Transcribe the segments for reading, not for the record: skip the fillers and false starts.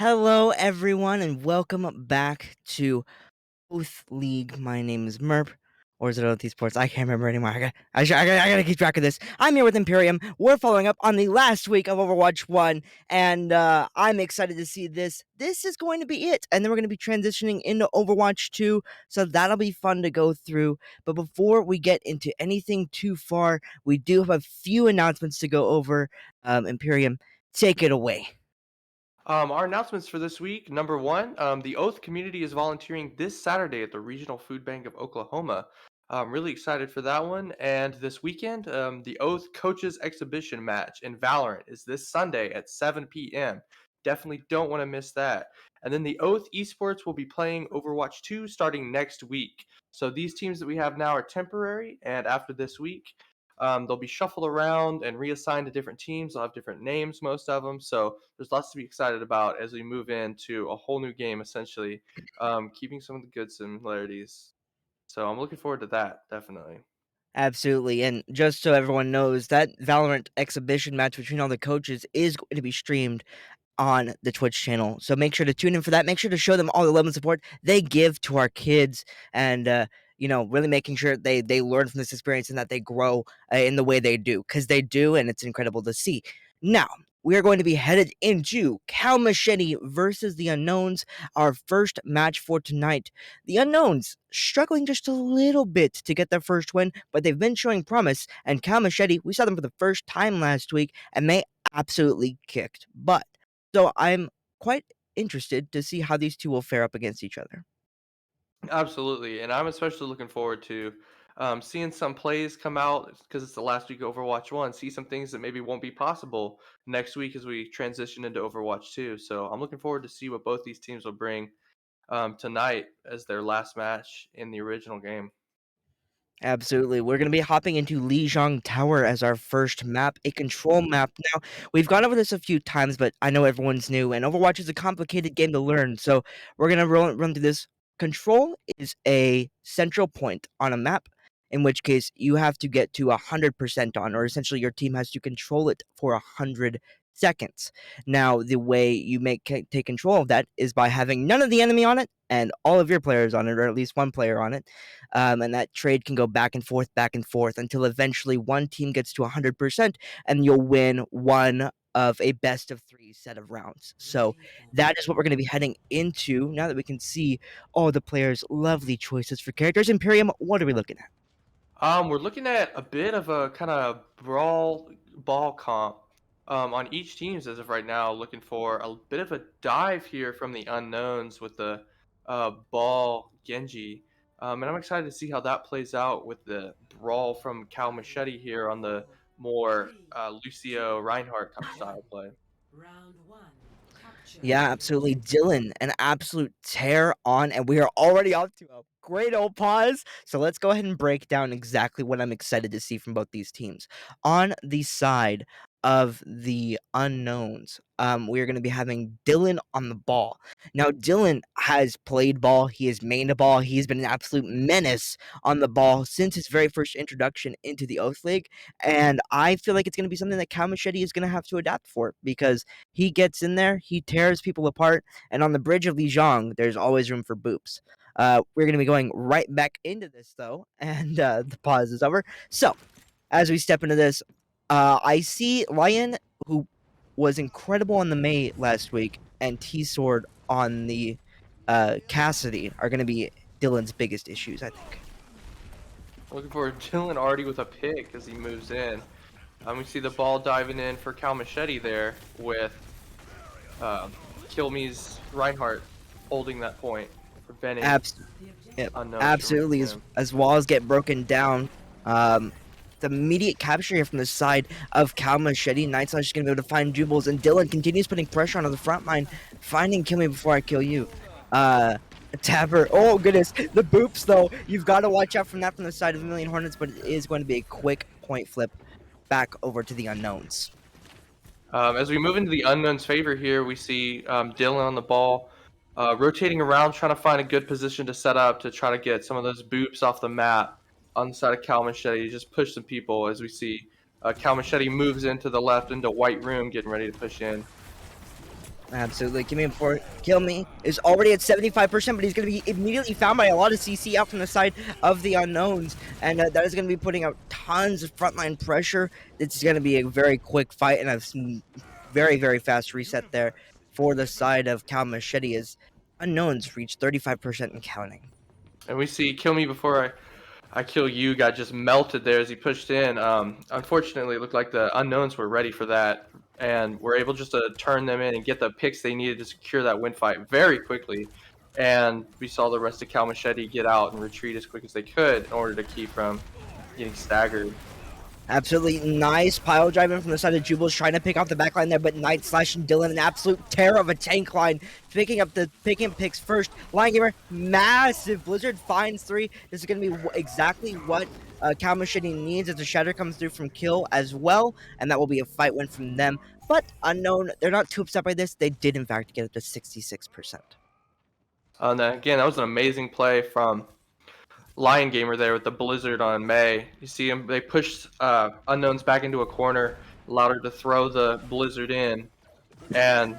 Hello, everyone, and welcome back to Oath League. My name is Merp, or is it Oath Esports? I can't remember anymore. I gotta keep track of this. I'm here with Imperium. We're following up on the last week of Overwatch 1, and I'm excited to see this. This is going to be it, and then we're going to be transitioning into Overwatch 2, so that'll be fun to go through. But before we get into anything too far, we do have a few announcements to go over. Imperium, take it away. Our announcements for this week. Number one, the Oath community is volunteering this Saturday at the Regional Food Bank of Oklahoma. I'm really excited for that one. And this weekend, the Oath Coaches Exhibition match in Valorant is this Sunday at 7 p.m. Definitely don't want to miss that. And then the Oath Esports will be playing Overwatch 2 starting next week. So these teams that we have now are temporary, and after this week, they'll be shuffled around and reassigned to different teams. They'll have different names, most of them. So there's lots to be excited about as we move into a whole new game, essentially, keeping some of the good similarities. So I'm looking forward to that, definitely. Absolutely. And just so everyone knows, that Valorant exhibition match between all the coaches is going to be streamed on the Twitch channel. So make sure to tune in for that. Make sure to show them all the love and support they give to our kids, and really making sure they learn from this experience and that they grow in the way they do, because they do, and it's incredible to see. Now, we are going to be headed into Machete versus the Unknowns, our first match for tonight. The Unknowns struggling just a little bit to get their first win, but they've been showing promise. And Machete, we saw them for the first time last week, and they absolutely kicked butt. So I'm quite interested to see how these two will fare up against each other. Absolutely, and I'm especially looking forward to seeing some plays come out because it's the last week of Overwatch 1. See some things that maybe won't be possible next week as we transition into Overwatch 2. So I'm looking forward to see what both these teams will bring tonight as their last match in the original game. Absolutely. We're going to be hopping into Lijiang Tower as our first map, a control map. Now, we've gone over this a few times, but I know everyone's new, and Overwatch is a complicated game to learn. So we're going to run through this. Control is a central point on a map, in which case you have to get to 100% on, or essentially your team has to control it for 100 seconds. Now, the way you take control of that is by having none of the enemy on it and all of your players on it, or at least one player on it. And that trade can go back and forth until eventually one team gets to 100%, and you'll win one of a best of three set of rounds. So that is what we're going to be heading into now that we can see all the players' lovely choices for characters. Imperium, what are we looking at? We're looking at a bit of a kind of brawl ball comp on each teams as of right now. Looking for a bit of a dive here from the unknowns with the ball Genji, and I'm excited to see how that plays out with the brawl from Cal Machete here on the more Lucio Reinhardt style play. Yeah, absolutely. Dylan, an absolute tear on, and we are already off to a Great old pause. So let's go ahead and break down exactly what I'm excited to see from both these teams. On the side of the unknowns, we are going to be having Dylan on the ball. Now, Dylan has played ball. He has mained a ball. He's been an absolute menace on the ball since his very first introduction into the Oath League. And I feel like it's going to be something that Cal Machete is going to have to adapt for because he gets in there, he tears people apart, and on the bridge of Lijiang, there's always room for boops. We're going to be going right back into this, though, and the pause is over. So, as we step into this, I see Lion, who was incredible on the May last week, and T-Sword on the Cassidy are going to be Dylan's biggest issues, I think. Looking for Dylan already with a pick as he moves in. We see the ball diving in for Cal Machete there with Kilme's Reinhardt holding that point, preventing Abs- Yep, unknowns from absolutely. reaching As him. as walls get broken down, the immediate capture here from the side of Cal Machete, Nightslash is going to be able to find Jubles, and Dylan continues putting pressure onto the front line, finding Kill Me Before I Kill You. Tapper, oh goodness, the boops though. You've got to watch out from that from the side of a Million Hornets, but it is going to be a quick point flip back over to the unknowns. As we move into the unknown's favor here, we see Dylan on the ball, rotating around, trying to find a good position to set up to try to get some of those boops off the map on the side of Cal Machete to just push some people. As we see Cal Machete moves into the left into White Room, getting ready to push in. Absolutely. Give me a before Kill Me is already at 75%, but he's going to be immediately found by a lot of CC out from the side of the unknowns. And that is going to be putting out tons of frontline pressure. It's going to be a very quick fight and a very, very fast reset there for the side of Cal Machete as unknowns reach 35% and counting. And we see Kill Me Before I Kill You got just melted there as he pushed in. Unfortunately, it looked like the unknowns were ready for that and were able just to turn them in and get the picks they needed to secure that win fight very quickly. And we saw the rest of Cal Machete get out and retreat as quick as they could in order to keep from getting staggered. Absolutely nice pile driving from the side of Jubil's trying to pick off the backline there, but Nightslash and Dylan, an absolute terror of a tank line, picking up picks first. Lion Gamer, massive Blizzard finds 3. This is going to be exactly what Cal Machete needs as the shatter comes through from Kill as well, and that will be a fight win from them. But Unknown, they're not too upset by this. They did, in fact, get up to 66%. And again, that was an amazing play from Lion Gamer there with the Blizzard on May. You see him, they pushed Unknowns back into a corner, allowed her to throw the Blizzard in, and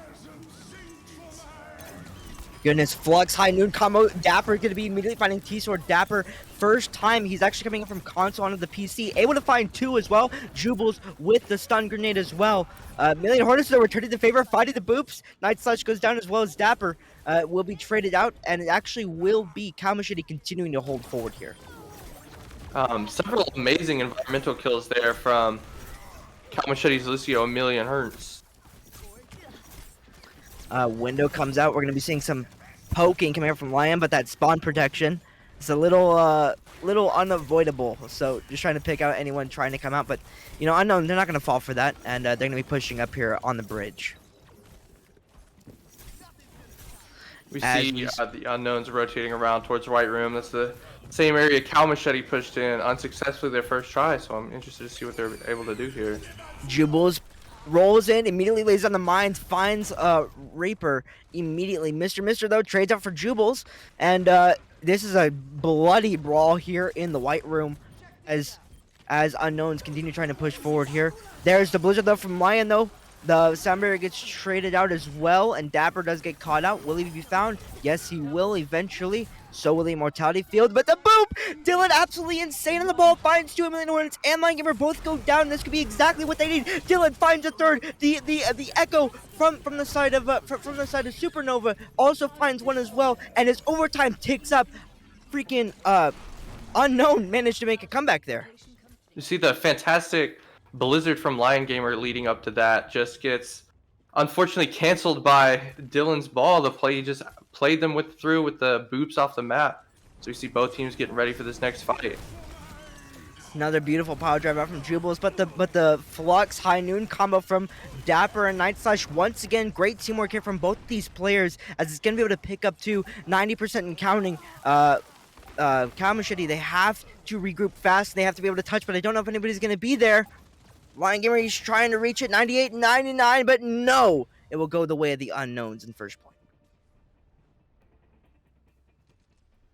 Goodness, Flux, High Noon combo. Dapper going to be immediately finding T-Sword. Dapper, first time he's actually coming in from console onto the PC. Able to find 2 as well. Jubles with the stun grenade as well. Million Hornets though returning the favor, fighting the boops. Nightslash goes down as well as Dapper will be traded out, and it actually will be Cal Machete continuing to hold forward here. several amazing environmental kills there from Cal Machete's Lucio, a million hertz. Window comes out. We're going to be seeing some poking coming out from Lion, but that spawn protection is a little unavoidable. So just trying to pick out anyone trying to come out. But, you know, Unknown, they're not going to fall for that. And they're going to be pushing up here on the bridge. We see the Unknowns rotating around towards White Room. That's the same area Cal Machete pushed in unsuccessfully their first try. So I'm interested to see what they're able to do here. Jubles rolls in, immediately lays on the mines, finds Reaper immediately. Mr. though trades out for Jubles, and this is a bloody brawl here in the White Room as Unknowns continue trying to push forward here. There's the Blizzard though from Lion though. The Sound Barrier gets traded out as well, and Dapper does get caught out. Will he be found? Yes, he will eventually. So will the Immortality Field, but the boop! Dylan absolutely insane on the ball, finds 2 million Hornets and Lion Gamer both go down. This could be exactly what they need. Dylan finds a third. The Echo from the side of from the side of Supernova also finds one as well, and as overtime ticks up, freaking Unknown managed to make a comeback there. You see the fantastic Blizzard from Lion Gamer leading up to that just gets unfortunately canceled by Dylan's ball. The play just played them through with the boops off the map. So we see both teams getting ready for this next fight. Another beautiful power drive out from Jubiles, but the Flux High Noon combo from Dapper and Nightslash once again, great teamwork here from both these players as it's gonna be able to pick up to 90% and counting. Cow Machete, they have to regroup fast. They have to be able to touch, but I don't know if anybody's going to be there. Lion Gamer is trying to reach it, 98, 99, but no, it will go the way of the unknowns in first point.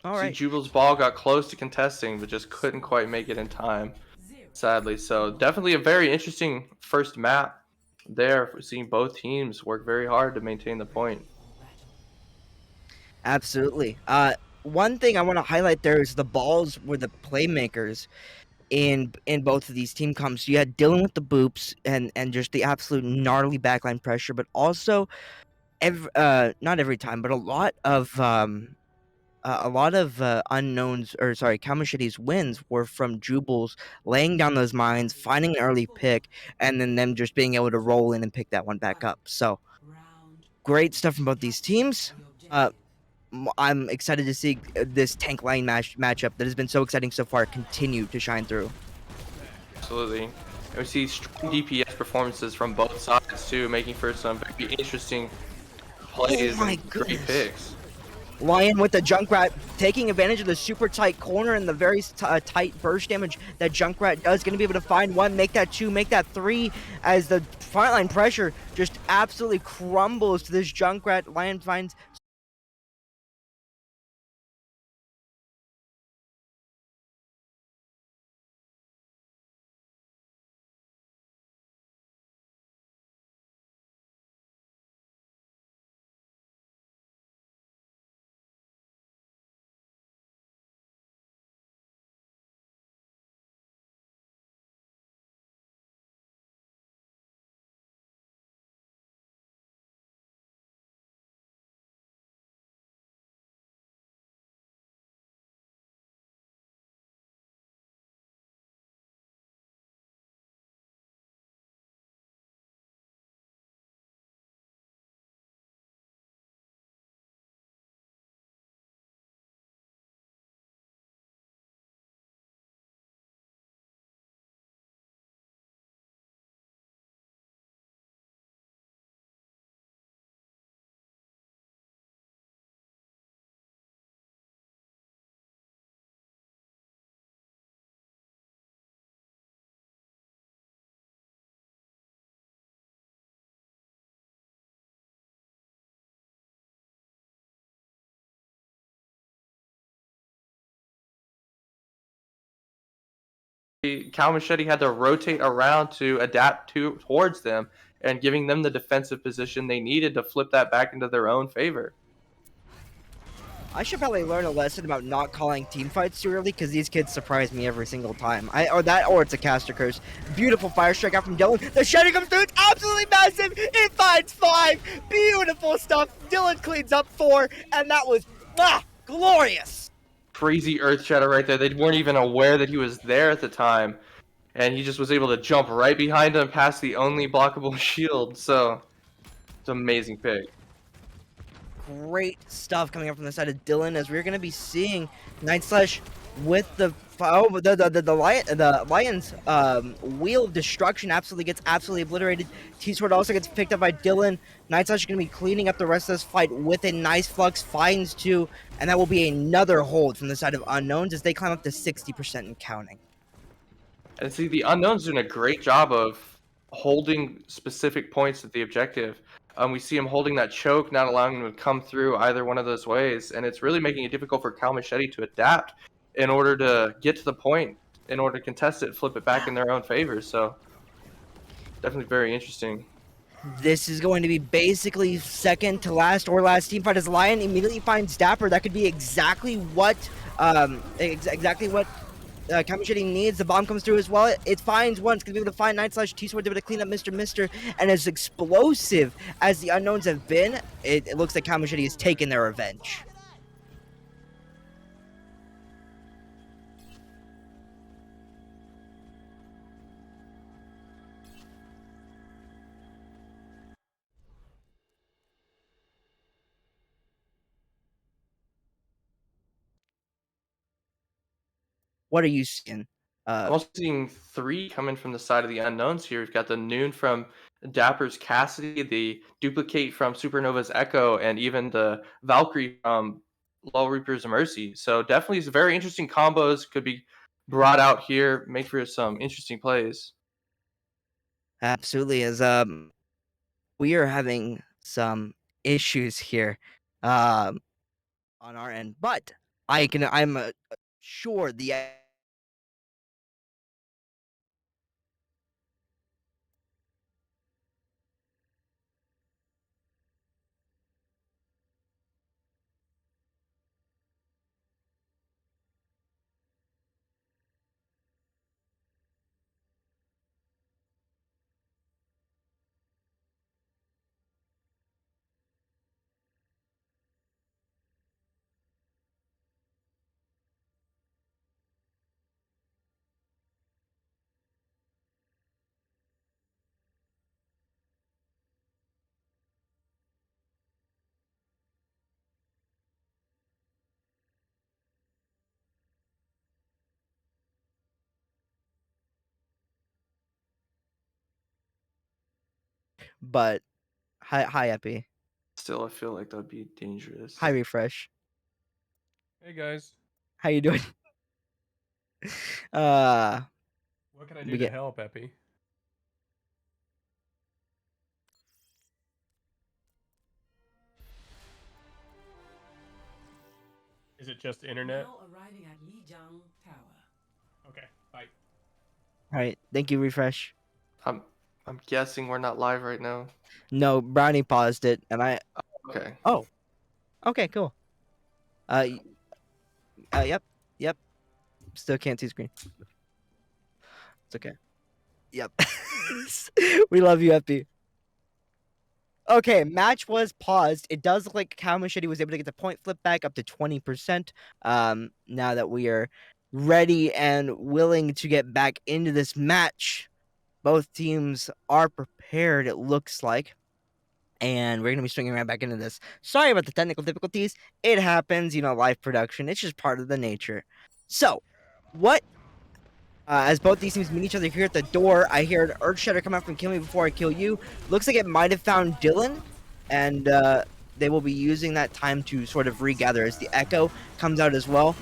All See, right, Jubal's ball got close to contesting, but just couldn't quite make it in time, sadly. So definitely a very interesting first map there. For seeing both teams work very hard to maintain the point. absolutely. One thing I want to highlight there is the balls were the playmakers in both of these team comps. You had Dylan with the boops and just the absolute gnarly backline pressure, but also not every time, but a lot of unknowns, or sorry, Kamashiti's wins were from Jubal's laying down those mines, finding an early pick, and then them just being able to roll in and pick that one back up. So great stuff from both these teams. Uh, I'm excited to see this tank lane matchup that has been so exciting so far continue to shine through. Absolutely. And we see strong DPS performances from both sides too, making for some very interesting Oh plays my and great goodness. picks. Lion with the Junkrat taking advantage of the super tight corner and the very tight burst damage that Junkrat does. Going to be able to find one, make that two, make that three, as the frontline pressure just absolutely crumbles to this Junkrat. Lion finds. Cal Machete had to rotate around to adapt towards them and giving them the defensive position they needed to flip that back into their own favor. I should probably learn a lesson about not calling team fights too early because these kids surprise me every single time. Or it's a caster curse. Beautiful fire strike out from Dylan. The shadow comes through. It's absolutely massive. It finds 5. Beautiful stuff. Dylan cleans up 4, and that was glorious. Crazy Earth Shadow right there. They weren't even aware that he was there at the time, and he just was able to jump right behind him past the only blockable shield. So it's an amazing pick. Great stuff coming up from the side of Dylan, as we're going to be seeing Night Slash with the Lions wheel of destruction gets absolutely obliterated. T-Sword also gets picked up by Dylan. Night Slash is going to be cleaning up the rest of this fight with a nice flux, finds 2, and that will be another hold from the side of Unknowns as they climb up to 60% and counting. And see, the Unknown's doing a great job of holding specific points at the objective. We see him holding that choke, not allowing him to come through either one of those ways, and it's really making it difficult for Cal Machete to adapt in order to get to the point, in order to contest it, flip it back in their own favor. So definitely very interesting. This is going to be basically second to last or last team fight as Lion immediately finds Dapper. That could be exactly what Kamachiti needs. The bomb comes through as well. It finds one. It's going to be able to find Night Slash. T-Sword to be able to clean up Mr. And as explosive as the Unknowns have been, it looks like Kamachiti has taken their revenge. What are you seeing? I'm also seeing 3 coming from the side of the Unknowns here. We've got the Noon from Dapper's Cassidy, the Duplicate from Supernova's Echo, and even the Valkyrie from Law Reaper's Mercy. So definitely some very interesting combos could be brought out here, make for some interesting plays. Absolutely, as, we are having some issues here, um, on our end, but I'm sure the but hi, Epi. Still, I feel like that'd be Hi, dangerous. Refresh. Hey guys, How you doing? Uh, what can I do we to get help, Epi? Is it just internet? Now arriving at Lijiang Tower. Okay, bye. alright, thank you, Refresh. I'm I'm guessing we're not live right now. No, Brownie paused it, and I Okay. oh, okay, cool. Y yep, yep, still can't see screen. It's okay. Yep. We love you, Epi. Okay, match was paused. It does look like Cow Machete was able to get the point flip back up to 20%. Now that we are ready and willing to get back into this match, both teams are prepared, it looks like. And we're going to be swinging right back into this. Sorry about the technical difficulties. It happens, live production. It's just part of the nature. So, what as both these teams meet each other here at the door, I hear an Earth Shatter come out from Kill Me Before I Kill You. Looks like it might have found Dylan, and they will be using that time to sort of regather as the Echo comes out as well.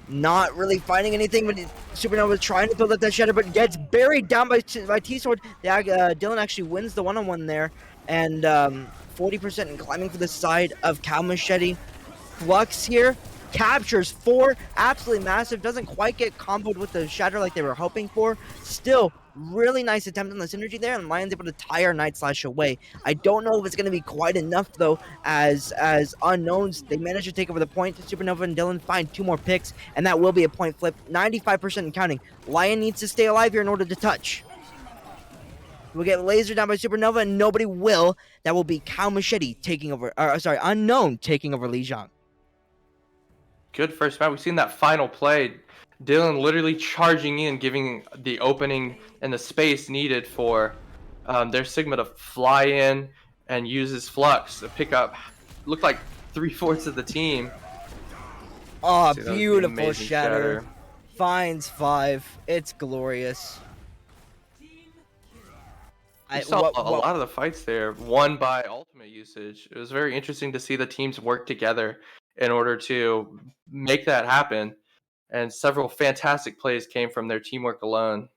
Not really finding anything, but Supernova is trying to build up that Shatter, but gets buried down by T-Sword. Dylan actually wins the one-on-one there, and 40% and climbing for the side of Cow Machete. Flux here captures 4, absolutely massive, doesn't quite get comboed with the shatter like they were hoping for. Still, really nice attempt on the synergy there, and Lion's able to tie our Night Slash away. I don't know if it's going to be quite enough, though, as unknowns, they manage to take over the point. Supernova and Dylan find 2 more picks, and that will be a point flip, 95% and counting. Lion needs to stay alive here in order to touch. We'll get lasered down by Supernova, and nobody will. That will be Cow Machete taking over, sorry, Unknown taking over Lijiang. Good first match. We've seen that final play. Dylan literally charging in, giving the opening and the space needed for their Sigma to fly in and use his flux to pick up. Looked like 3/4 of the team. Oh, See, that was the beautiful amazing shatter. shatter. Finds 5. It's glorious. We I saw what a what lot of the fights there won by ultimate usage. It was very interesting to see the teams work together in order to make that happen. And several fantastic plays came from their teamwork alone.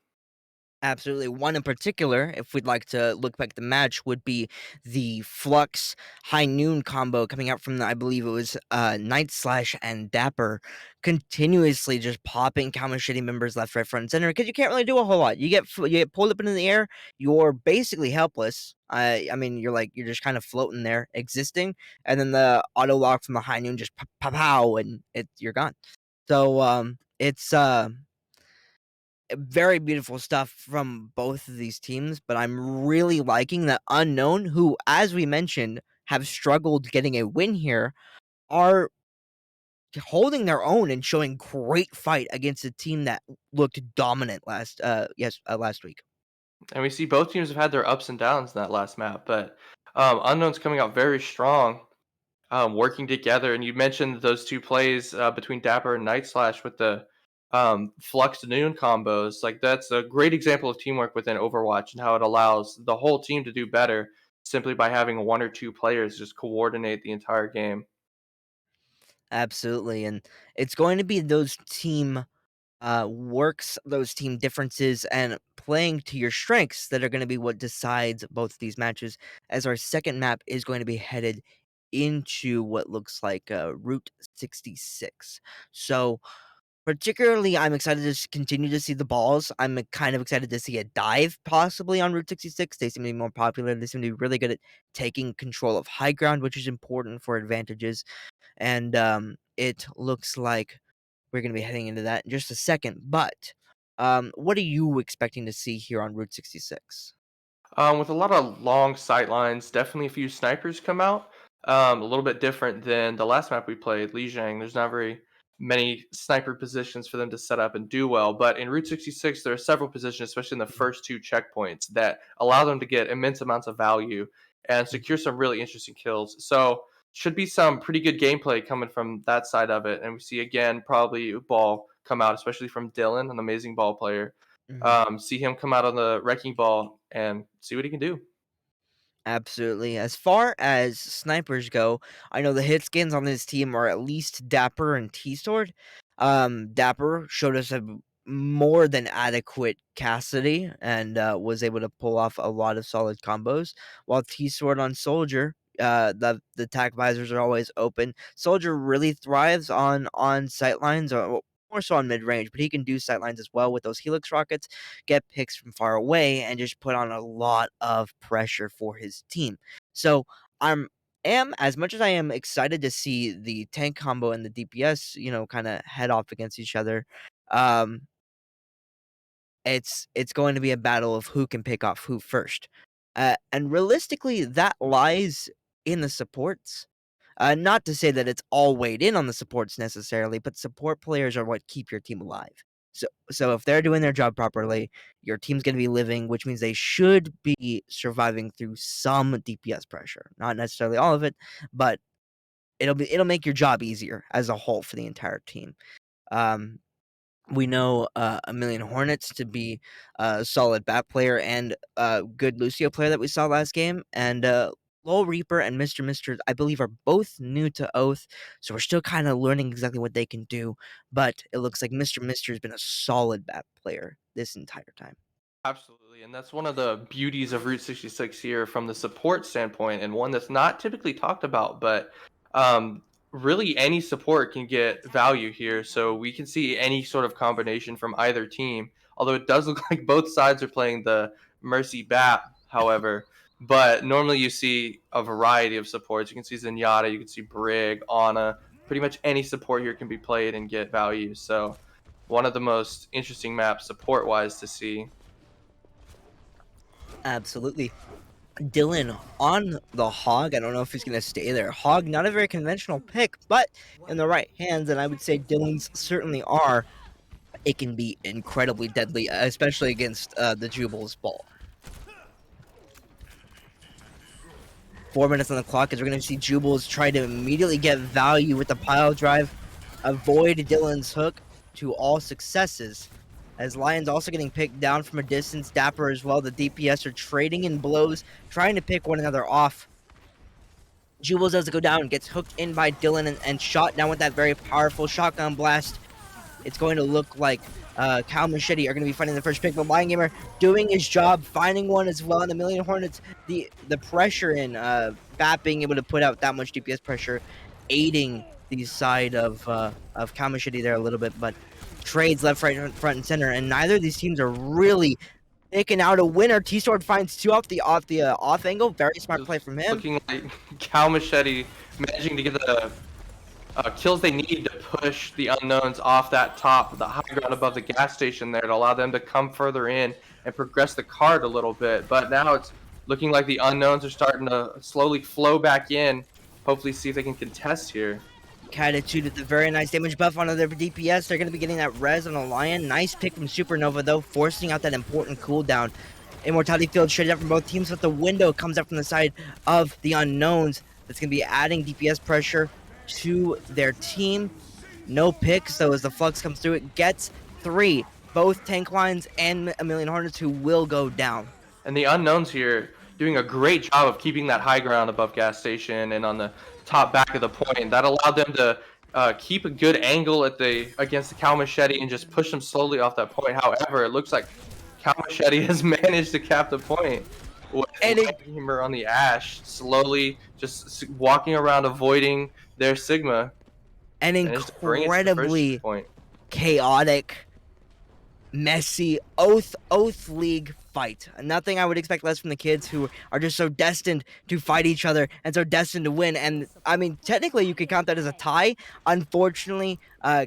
Absolutely. One in particular, if we'd like to look back at the match, would be the Flux High Noon combo coming out from I believe it was Night Slash and Dapper, continuously just popping Cow Machete members left, right, front, and center because you can't really do a whole lot. You get pulled up into the air, you're basically helpless. I mean, you're just kind of floating there, existing, and then the auto lock from the High Noon just pow, and you're gone. So it's very beautiful stuff from both of these teams, but I'm really liking that Unknown, who, as we mentioned, have struggled getting a win here, are holding their own and showing great fight against a team that looked dominant last week. And we see both teams have had their ups and downs in that last map, but Unknown's coming out very strong, working together. And you mentioned those two plays between Dapper and Night Slash with the Flux to Noon combos. Like that's a great example of teamwork within Overwatch and how it allows the whole team to do better simply by having one or two players just coordinate the entire game. Absolutely, and it's going to be those team works, those team differences, and playing to your strengths that are going to be what decides both of these matches. As our second map is going to be headed into what looks like Route 66. So, particularly, I'm excited to continue to see the balls. I'm kind of excited to see a dive possibly on Route 66. They seem to be more popular. They seem to be really good at taking control of high ground, which is important for advantages. And it looks like we're going to be heading into that in just a second. But what are you expecting to see here on Route 66? With a lot of long sight lines, definitely a few snipers come out. A little bit different than the last map we played, Lijiang. There's not very many sniper positions for them to set up and do well. But in Route 66, there are several positions, especially in the Mhm, first two checkpoints, that allow them to get immense amounts of value and mhm, secure some really interesting kills. So should be some pretty good gameplay coming from that side of it. And we see again probably a ball come out, especially from Dylan, an amazing ball player. mhm. See him come out on the wrecking ball and see what he can do. Absolutely. As far as snipers go, I know the hit skins on this team are at least Dapper and T-Sword. Dapper showed us a more than adequate Cassidy and was able to pull off a lot of solid combos, while T-Sword on Soldier, the attack visors are always open. Soldier really thrives on sightlines, or well, more so on mid range, but he can do sightlines as well with those Helix rockets, get picks from far away, and just put on a lot of pressure for his team. So I'm am as much as I am excited to see the tank combo and the DPS, kind of head off against each other. Um, it's going to be a battle of who can pick off who first, and realistically, that lies in the supports. Not to say that it's all weighed in on the supports necessarily, but support players are what keep your team alive. So if they're doing their job properly, your team's gonna be living, which means they should be surviving through some DPS pressure. Not necessarily all of it, but it'll make your job easier as a whole for the entire team. Um, we know a million Hornets to be a solid bat player and a good Lucio player that we saw last game, and Lowell Reaper and Mr. I believe are both new to Oath, so we're still kind of learning exactly what they can do. But it looks like Mr. has been a solid bat player this entire time. Absolutely, and that's one of the beauties of Route 66 here from the support standpoint, and one that's not typically talked about. But um, really, any support can get value here. So we can see any sort of combination from either team. Although it does look like both sides are playing the Mercy Bat, however. But normally you see a variety of supports. You can see Zenyatta, you can see Brig, Ana. Pretty much any support here can be played and get value. So one of the most interesting maps support wise to see. Absolutely. Dylan on the Hog. I don't know if he's going to stay there. Hog, not a very conventional pick, but in the right hands, and I would say Dylan's certainly are. It can be incredibly deadly, especially against the Jubal's ball. 4 minutes on the clock as we're going to see Jubal's try to immediately get value with the pile drive, avoid Dylan's hook to all successes. As Lion's also getting picked down from a distance, Dapper as well. The DPS are trading in blows, trying to pick one another off. Jubal's does go down, gets hooked in by Dylan and shot down with that very powerful shotgun blast. It's going to look like Cal Machete are going to be finding the first pick, but Lion Gamer doing his job, finding one as well. And the Million Hornets, the pressure in Bat being able to put out that much DPS pressure, aiding the side of Cal Machete there a little bit, but trades left, right, front, and center, and neither of these teams are really picking out a winner. T-Sword finds two off the off angle. Very smart play It's from him. looking like Cal Machete managing to get the kills they need to push the unknowns off that top, the high ground above the gas station there to allow them to come further in and progress the card a little bit. But now it's looking like the unknowns are starting to slowly flow back in. Hopefully see if they can contest here. Catitude with a very nice damage buff onto their DPS. They're going to be getting that res on the Lion. Nice pick from Supernova, though, forcing out that important cooldown. Immortality Field traded up from both teams, but the window comes up from the side of the Unknowns. That's going to be adding DPS pressure to their team. No picks, though, as the Flux comes through. It gets three, both tank lines and a Million Hornets, who will go down. And the unknowns here doing a great job of keeping that high ground above gas station and on the top back of the point. That allowed them to keep a good angle against the Cow Machete and just push them slowly off that point. However, it looks like Cow Machete has managed to cap the point with And Lighthammer on the Ash, slowly just walking around avoiding their Sigma. an Managed to bring it to the first incredibly point. chaotic, messy oath league fight. Nothing I would expect less from the kids who are just so destined to fight each other and so destined to win. And I mean, technically, you could count that as a tie. Unfortunately,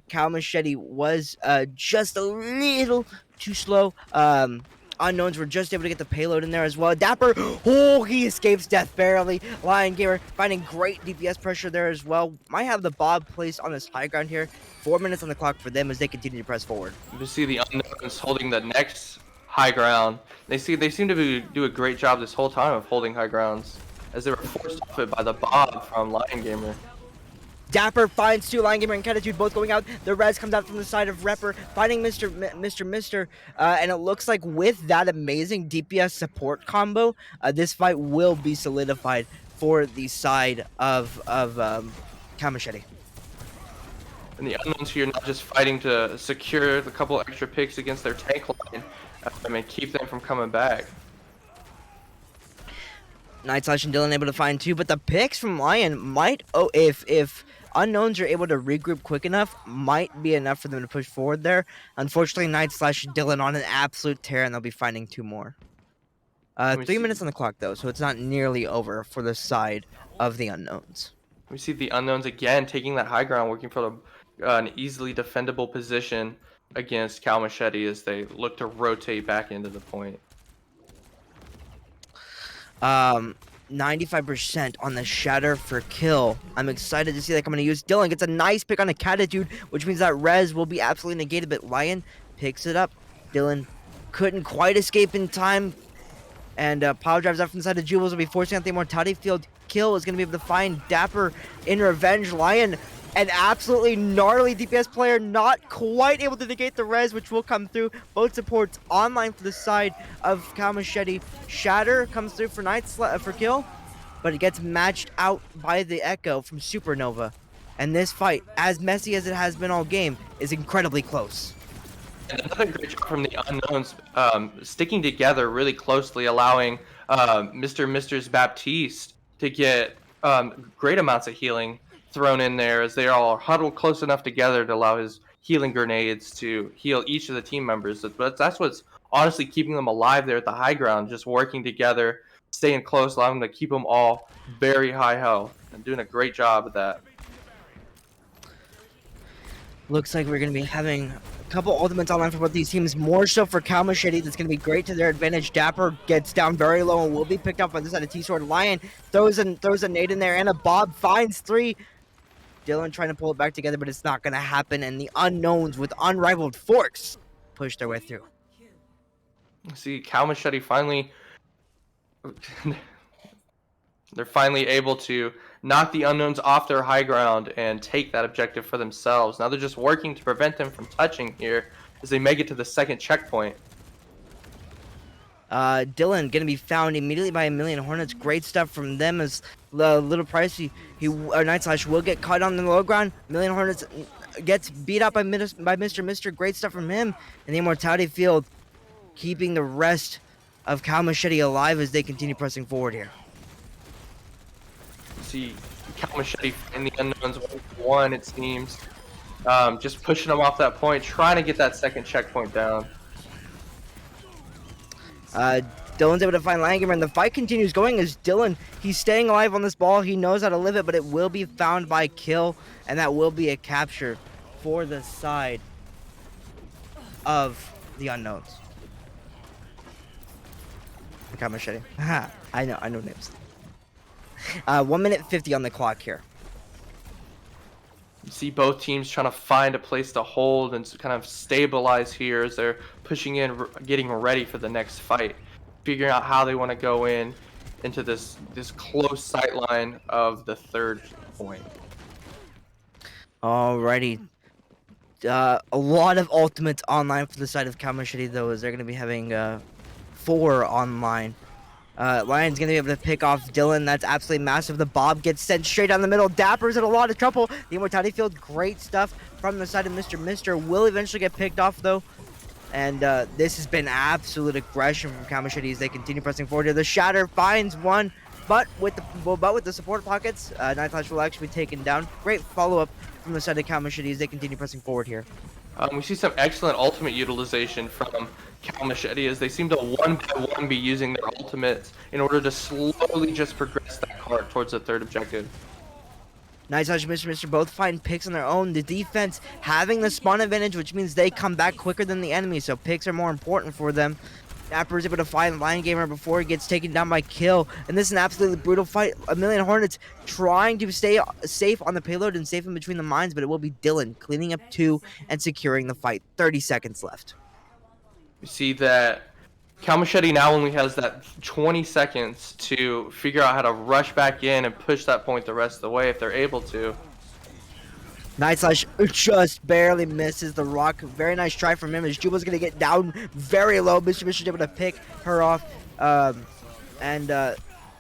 Cow Machete was just a little too slow. Unknowns were just able to get the payload in there as well. Dapper, oh, he escapes death barely. Lion Gamer finding great DPS pressure there as well. Might have the Bob placed on this high ground here. 4 minutes on the clock for them as they continue to press forward. You see the Unknowns holding the next high ground. They seem to do a great job this whole time of holding high grounds, as they were forced off it by the Bob from Lion Gamer. Dapper finds two. Lion Gamer and Catitude both going out. The res comes out from the side of Repper, finding Mr. And it looks like with that amazing DPS support combo, this fight will be solidified for the side of Cow Machete. And the Unknowns here not just fighting to secure the couple extra picks against their tank line and keep them from coming back. Nightslash and Dylan able to find two, but the picks from Lion might, if Unknowns are able to regroup quick enough, might be enough for them to push forward there. Unfortunately, Nightslash and Dylan on an absolute tear, and they'll be finding two more. 3 minutes on the clock, though, so it's not nearly over for the side of the Unknowns. We see the Unknowns again taking that high ground, working for an easily defendable position against Cow Machete as they look to rotate back into the point. 95% on the shatter for kill. I'm excited to see that coming to use. Dylan gets a nice pick on a Catitude, which means that res will be absolutely negated, but Lion picks it up. Dylan couldn't quite escape in time, and Power drives out from the side of Jubals will be forcing out the Immortality Field. Kill is going to be able to find Dapper in revenge. Lion, an absolutely gnarly DPS player, not quite able to negate the res, which will come through. Both supports online for the side of Cow Machete. Shatter comes through for for kill, but it gets matched out by the Echo from Supernova. And this fight, as messy as it has been all game, is incredibly close. And another great job from the Unknowns, sticking together really closely, allowing Mr.'s Baptiste to get great amounts of healing thrown in there as they are all huddled close enough together to allow his healing grenades to heal each of the team members. But that's what's honestly keeping them alive there at the high ground, just working together, staying close, allowing them to keep them all very high health, and doing a great job at that. Looks like we're going to be having a couple ultimates online for both these teams. More so for Cow Machete. That's going to be great to their advantage. Dapper gets down very low and will be picked up on this side of T-Sword. Lion throws a nade in there, and a Bob finds three. Dylan trying to pull it back together, but it's not going to happen. And the Unknowns with unrivaled force push their way through. See, Cow Machete finally... They're finally able to knock the Unknowns off their high ground and take that objective for themselves. Now they're just working to prevent them from touching here as they make it to the second checkpoint. Dylan gonna be found immediately by a Million Hornets. Great stuff from them as Little Pricey. Nightslash will get caught on the low ground. Million Hornets gets beat up by Mr. Great stuff from him. And the Immortality Field keeping the rest of Cow Machete alive as they continue pressing forward here. See Cow Machete and the Unknowns 1-1, it seems. Just pushing them off that point, trying to get that second checkpoint down. Dylan's able to find Langamer, and the fight continues going as Dylan, he's staying alive on this ball. He knows how to live it, but it will be found by Kill, and that will be a capture for the side of the Unknowns. Cow Machete. Haha, I know names. 1 minute 50 on the clock here. You see both teams trying to find a place to hold and kind of stabilize here as they're pushing in, getting ready for the next fight, figuring out how they want to go into this close sight line of the third point. Alrighty. A lot of ultimates online for the side of Cow Machete, though, as they're going to be having 4 online. Lion's gonna be able to pick off Dylan. That's absolutely massive. The Bob gets sent straight down the middle. Dapper's in a lot of trouble. The Immortality Field, great stuff from the side of Mr. Mister. Will eventually get picked off though. And this has been absolute aggression from Cow Machete as they continue pressing forward here. The Shatter finds one, but with the support pockets, Night Flash will actually be taken down. Great follow-up from the side of Cow Machete as they continue pressing forward here. We see some excellent ultimate utilization from Cow Machete as they seem to one by one be using their ultimates in order to slowly just progress that card towards the third objective. Night Flash and Mr. Mister both find picks on their own. The defense having the spawn advantage, which means they come back quicker than the enemy, so picks are more important for them. Dapper is able to find Lion Gamer before he gets taken down by Kill, and this is an absolutely brutal fight. A Million Hornets trying to stay safe on the payload and safe in between the mines, but it will be Dylan cleaning up 2 and securing the fight. 30 seconds left. We see that Cow Machete now only has that 20 seconds to figure out how to rush back in and push that point the rest of the way if they're able to. Night Slash just barely misses the rock. Very nice try from him as Jubal's going to get down very low. Mr. Mission's able to pick her off.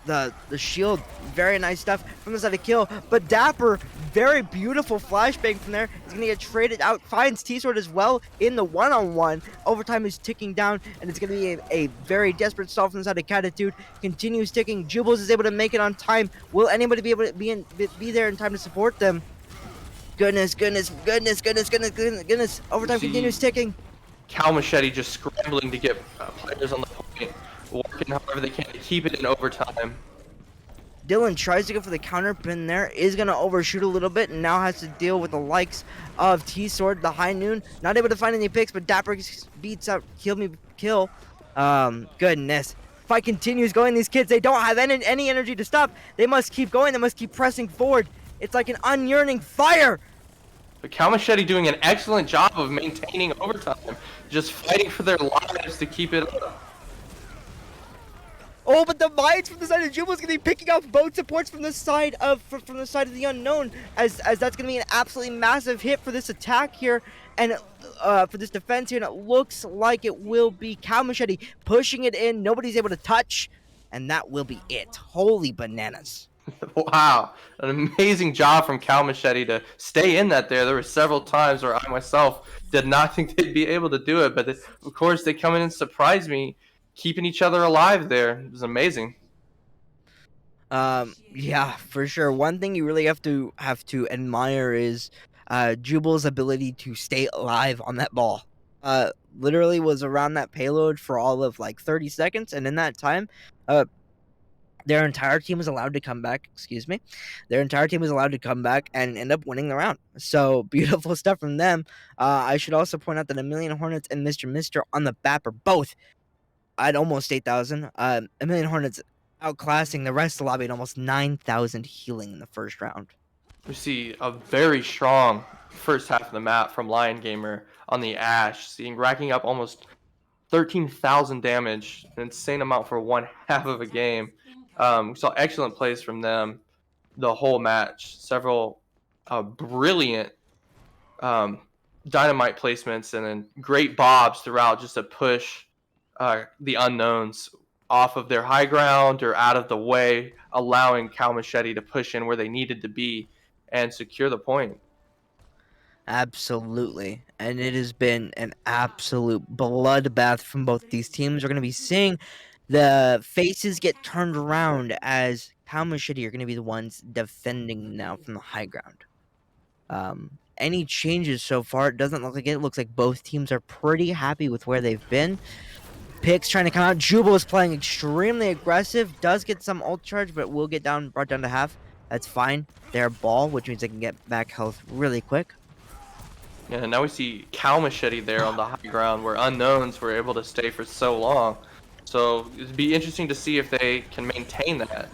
The shield, very nice stuff from the side of Kill. But Dapper, very beautiful flashbang from there. He's going to get traded out. Finds T-Sword as well in the one-on-one. Overtime is ticking down, and it's going to be a very desperate stall from the side of Catitude. Continues ticking. Jubles is able to make it on time. Will anybody be able to be there in time to support them? Goodness. Overtime continues ticking. Cow Machete just scrambling to get players on the point, working however they can to keep it in overtime. Dylan tries to go for the counter pin there, is going to overshoot a little bit, and now has to deal with the likes of T-Sword, the High Noon. Not able to find any picks, but Dapper beats out Kill. Goodness. Fight continues going. These kids, they don't have any energy to stop. They must keep going. They must keep pressing forward. It's like an unyearning fire. But Cow Machete doing an excellent job of maintaining overtime, just fighting for their lives to keep it up. Oh, but the mines from the side of Jubal is going to be picking up both supports from the side of the unknown, as that's going to be an absolutely massive hit for this attack here, and for this defense here. And it looks like it will be Cow Machete pushing it in. Nobody's able to touch, and that will be it. Holy bananas! Wow, an amazing job from Cow Machete to stay in that there. There were several times where I myself did not think they'd be able to do it, but of course they come in and surprise me, keeping each other alive there. It was amazing. Yeah, for sure. One thing you really have to admire is Jubal's ability to stay alive on that ball. Literally was around that payload for all of like 30 seconds, and in that time, their entire team was allowed to come back. Their entire team was allowed to come back and end up winning the round. So beautiful stuff from them. I should also point out that A Million Hornets and Mr. Mister on the BAP are both at almost 8,000. A Million Hornets outclassing the rest of the lobby at almost 9,000 healing in the first round. We see a very strong first half of the map from Lion Gamer on the Ash, racking up almost 13,000 damage, an insane amount for one half of a game. We saw excellent plays from them the whole match. Several brilliant dynamite placements and then great bobs throughout just to push the unknowns off of their high ground or out of the way, allowing Cow Machete to push in where they needed to be and secure the point. Absolutely. And it has been an absolute bloodbath from both these teams. We're going to be seeing the faces get turned around as Cow Machete are going to be the ones defending now from the high ground. Any changes so far? It doesn't look like it. It looks like both teams are pretty happy with where they've been. Picks trying to come out. Jubal is playing extremely aggressive. Does get some ult charge, but will get brought down to half. That's fine. They're ball, which means they can get back health really quick. Yeah, and now we see Cow Machete there on the high ground where unknowns were able to stay for so long. So it'd be interesting to see if they can maintain that.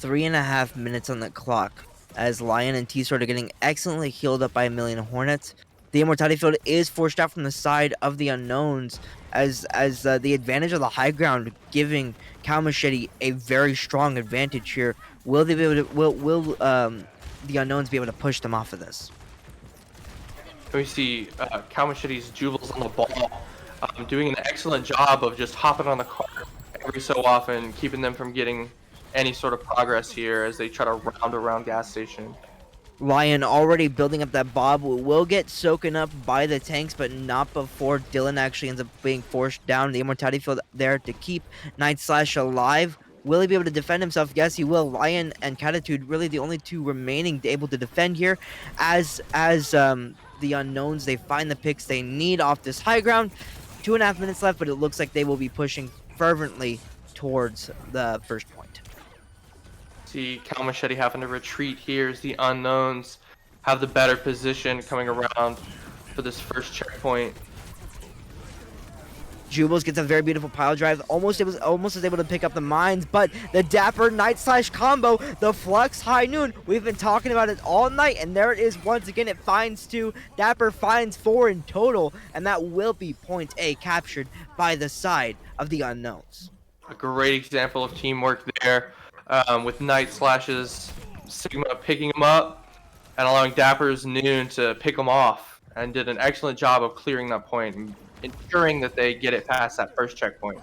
3.5 minutes on the clock as Lion and T-Sword are getting excellently healed up by A Million Hornets. The Immortality Field is forced out from the side of the unknowns as the advantage of the high ground giving Cow Machete a very strong advantage here. Will they be able to, will the unknowns be able to push them off of this? We see Cow Machete's Jubal's on the ball, doing an excellent job of just hopping on the cart every so often, keeping them from getting any sort of progress here as they try to round around gas station. Lion already building up that Bob will get soaken up by the tanks, but not before Dylan actually ends up being forced down. The immortality field there to keep Night Slash alive. Will he be able to defend himself? Yes, he will. Lion and Catitude really the only two remaining able to defend here. As the unknowns, they find the picks they need off this high ground. 2.5 minutes left, but it looks like they will be pushing fervently towards the first point. See Cal Machete having to retreat here as the unknowns have the better position coming around for this first checkpoint. Jubles gets a very beautiful pile drive. Almost is able to pick up the mines, but the Dapper Night Slash combo, the Flux High Noon. We've been talking about it all night, and there it is once again. It finds 2. Dapper finds 4 in total, and that will be point A captured by the side of the unknowns. A great example of teamwork there, with Night Slash's Sigma picking him up and allowing Dapper's Noon to pick him off, and did an excellent job of clearing that point and ensuring that they get it past that first checkpoint.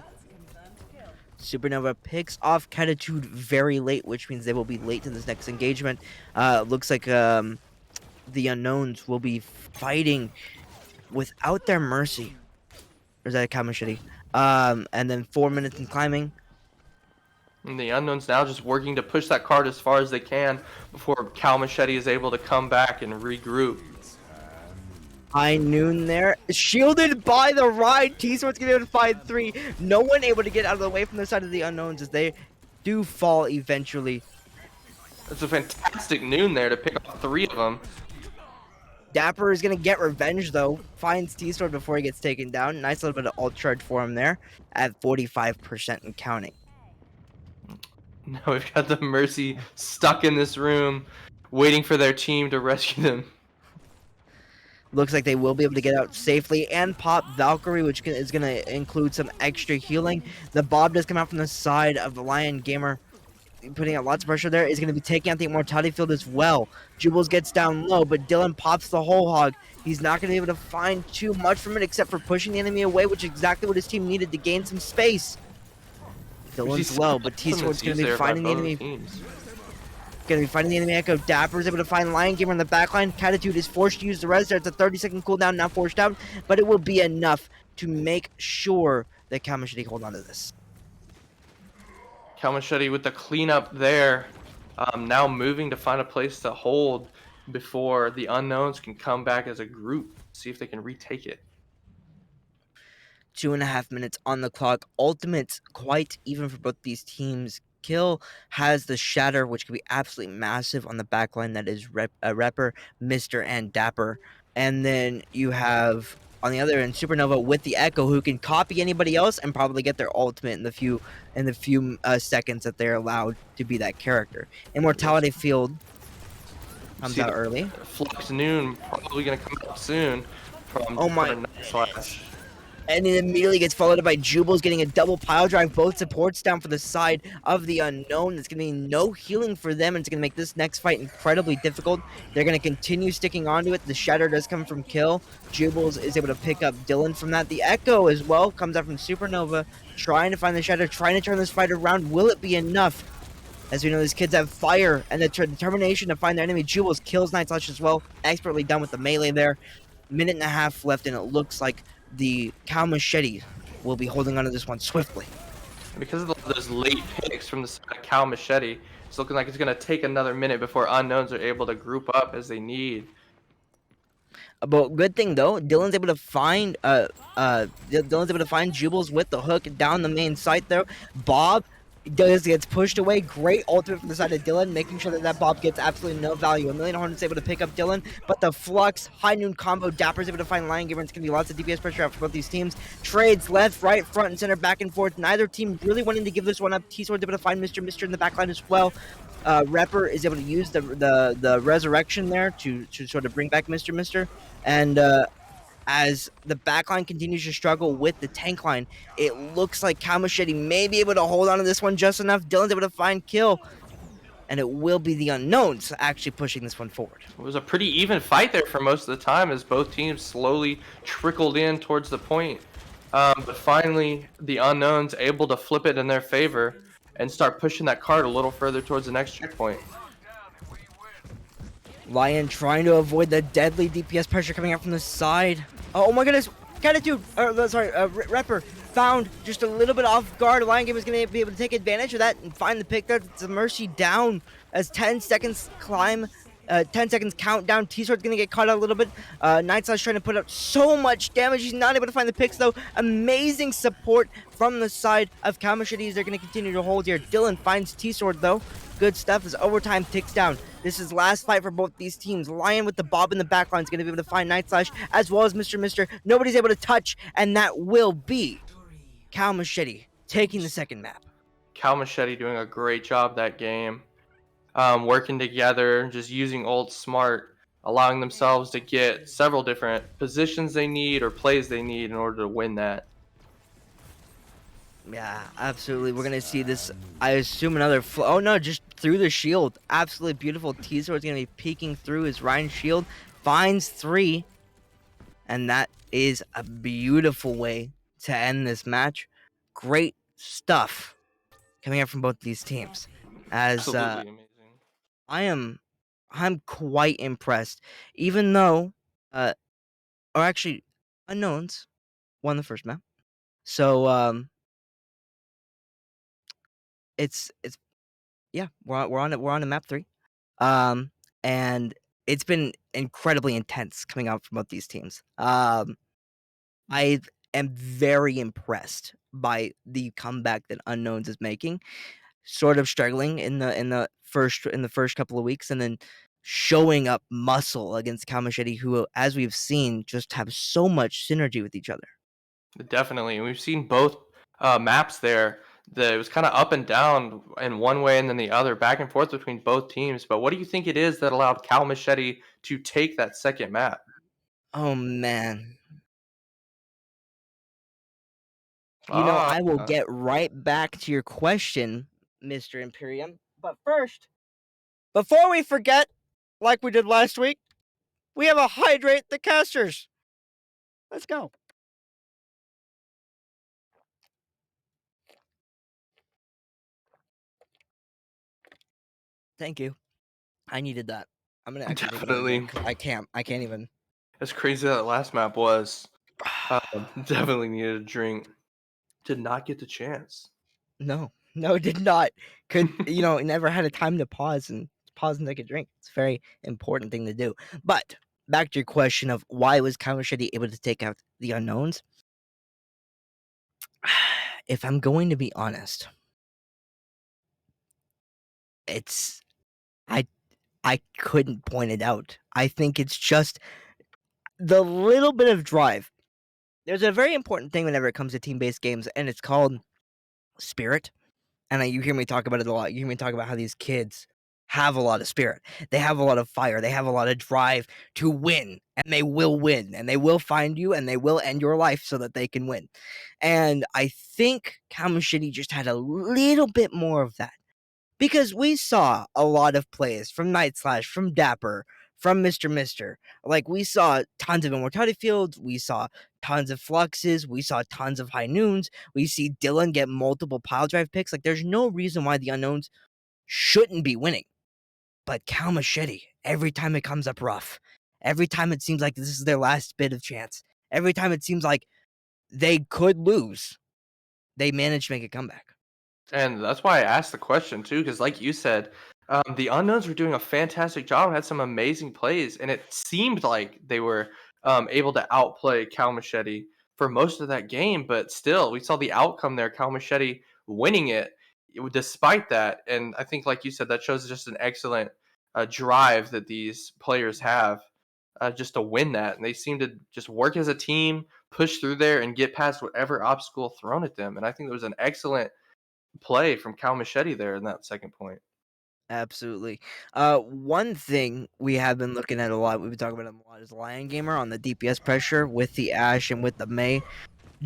Supernova picks off Catitude very late, which means they will be late to this next engagement. Looks like the unknowns will be fighting without their mercy. Or is that a Kamashitty? And then 4 minutes in climbing. And the unknowns now just working to push that card as far as they can before Cal Machete is able to come back and regroup. High Noon there, shielded by the ride. T-Swords gonna be able to find 3. No one able to get out of the way from the side of the unknowns as they do fall eventually. It's a fantastic Noon there to pick up 3 of them. Dapper is gonna get revenge though. Finds T-Sword before he gets taken down. Nice little bit of ult charge for him there at 45% and counting. Now we've got the Mercy stuck in this room, waiting for their team to rescue them. Looks like they will be able to get out safely and pop Valkyrie, which is going to include some extra healing. The Bob does come out from the side of the Lion Gamer, putting out lots of pressure there. Is going to be taking out the Immortality field as well. Jubles gets down low, but Dylan pops the whole hog. He's not going to be able to find too much from it except for pushing the enemy away, which is exactly what his team needed to gain some space. Dylan's low, but T-Sword's going to be finding the enemy. Going to be fighting the enemy Echo. Dapper is able to find Lion Gamer in the backline. Catitude is forced to use the res there. It's a 30-second cooldown, now forced out, but it will be enough to make sure that Cal Machete hold on to this. Cal Machete with the cleanup there, now moving to find a place to hold before the unknowns can come back as a group, see if they can retake it. 2.5 minutes on the clock. Ultimates quite even for both these teams. Kill has the shatter, which can be absolutely massive on the backline. That is Repper, Mr. and Dapper. And then you have on the other end Supernova with the Echo, who can copy anybody else and probably get their ultimate in the few seconds that they're allowed to be that character. Immortality field comes out early. Flux Noon probably gonna come out soon from Night Slash. And it immediately gets followed up by Jubles getting a double pile drive. Both supports down for the side of the unknown. It's going to be no healing for them, and it's going to make this next fight incredibly difficult. They're going to continue sticking onto it. The shatter does come from Kill. Jubles is able to pick up Dylan from that. The Echo as well comes out from Supernova, trying to find the shatter, trying to turn this fight around. Will it be enough? As we know, these kids have fire and the determination to find their enemy. Jubles kills Night Slash as well. Expertly done with the melee there. 1.5 left, and it looks like the Cal Machete will be holding onto this one swiftly. Because of those late picks from the side of Cal Machete, it's looking like it's going to take another minute before unknowns are able to group up as they need. But good thing though, Dylan's able to find Jubles with the hook down the main site there. Bob gets pushed away. Great ultimate from the side of Dylan, making sure that Bob gets absolutely no value. 1,000,000 is able to pick up Dylan, but the Flux High Noon combo, Dapper's able to find Lion Gamer. It's going to be lots of DPS pressure out for both these teams. Trades left, right, front, and center, back and forth. Neither team really wanting to give this one up. T-Sword's able to find Mr. in the backline as well. Repper is able to use the resurrection there to sort of bring back Mr. And as the backline continues to struggle with the tank line, it looks like Cal Machete may be able to hold on to this one just enough. Dylan's able to find Kill, and it will be the unknowns actually pushing this one forward. It was a pretty even fight there for most of the time as both teams slowly trickled in towards the point. But finally, the Unknown's able to flip it in their favor and start pushing that card a little further towards the next checkpoint. Lion trying to avoid the deadly DPS pressure coming out from the side. Oh my goodness. Catitude, Repper found just a little bit off guard. Lion Game is going to be able to take advantage of that and find the pick there. It's a Mercy down as 10 seconds climb. 10 seconds countdown. T-Sword's going to get caught out a little bit. Night Slash trying to put up so much damage. He's not able to find the picks, though. Amazing support from the side of Machete. They're going to continue to hold here. Dylan finds T-Sword, though. Good stuff as overtime ticks down. This is last fight for both these teams. Lion with the Bob in the backline is going to be able to find Night Slash as well as Mr. Nobody's able to touch, and that will be Machete taking the second map. Machete doing a great job that game. Working together, just using ult smart, allowing themselves to get several different positions they need or plays they need in order to win that. Yeah, absolutely. We're going to see this, I assume, another... oh, no, just through the shield. Absolutely beautiful. Teaser is going to be peeking through his Ryan shield. Finds 3. And that is a beautiful way to end this match. Great stuff coming out from both these teams. As Absolutely amazing. I'm quite impressed. Even though, or actually, Unknowns won the first map. So, it's yeah, we're on to map 3. And it's been incredibly intense coming out from both these teams. I am very impressed by the comeback that Unknowns is making. Sort of struggling in the first couple of weeks, and then showing up muscle against Machete, who, as we've seen, just have so much synergy with each other. Definitely. And we've seen both maps there. It was kind of up and down in one way and then the other, back and forth between both teams. But what do you think it is that allowed Machete to take that second map? Oh man. Ah, I will get right back to your question, Mr. Imperium. But first, before we forget, like we did last week, we have a hydrate the casters. Let's go. Thank you. I needed that. I'm gonna actually take another drink definitely. because I can't even. As crazy as that last map was, definitely needed a drink. Did not get the chance. No, it did not. Never had a time to pause and take a drink. It's a very important thing to do. But back to your question of why was Machete able to take out the Unknowns? If I'm going to be honest, it's I couldn't point it out. I think it's just the little bit of drive. There's a very important thing whenever it comes to team-based games, and it's called spirit. And you hear me talk about it a lot. You hear me talk about how these kids have a lot of spirit. They have a lot of fire. They have a lot of drive to win, and they will win, and they will find you, and they will end your life so that they can win. And I think Machete just had a little bit more of that. Because we saw a lot of plays from Night Slash, from Dapper, from Mr. Like, we saw tons of Immortality Fields, we saw tons of Fluxes, we saw tons of High Noons, we see Dylan get multiple pile drive picks. Like, there's no reason why the Unknowns shouldn't be winning. But Machete, every time it comes up rough, every time it seems like this is their last bit of chance, every time it seems like they could lose, they manage to make a comeback. And that's why I asked the question too, because like you said, the Unknowns were doing a fantastic job, had some amazing plays, and it seemed like they were able to outplay Machete for most of that game. But still, we saw the outcome there, Machete winning it despite that. And I think, like you said, that shows just an excellent drive that these players have just to win that. And they seem to just work as a team, push through there, and get past whatever obstacle thrown at them. And I think there was an excellent play from Machete there in that second point. Absolutely. One thing we have been looking at a lot, we've been talking about it a lot, is Lion Gamer on the DPS pressure with the Ashe and with the Mei,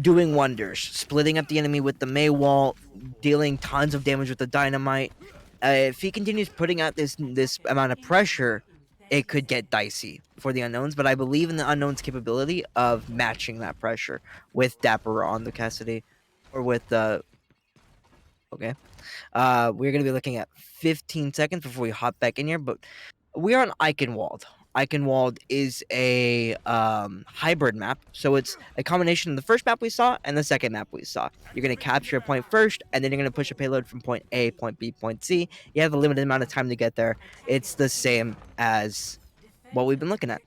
doing wonders, splitting up the enemy with the Mei wall, dealing tons of damage with the dynamite. If he continues putting out this amount of pressure, it could get dicey for the Unknowns, but I believe in the Unknowns' capability of matching that pressure with Dapper on the Cassidy or with the. Okay. We're going to be looking at 15 seconds before we hop back in here, but we are on Eichenwald. Eichenwald is a hybrid map, so it's a combination of the first map we saw and the second map we saw. You're going to capture a point first, and then you're going to push a payload from point A, point B, point C. You have a limited amount of time to get there. It's the same as what we've been looking at.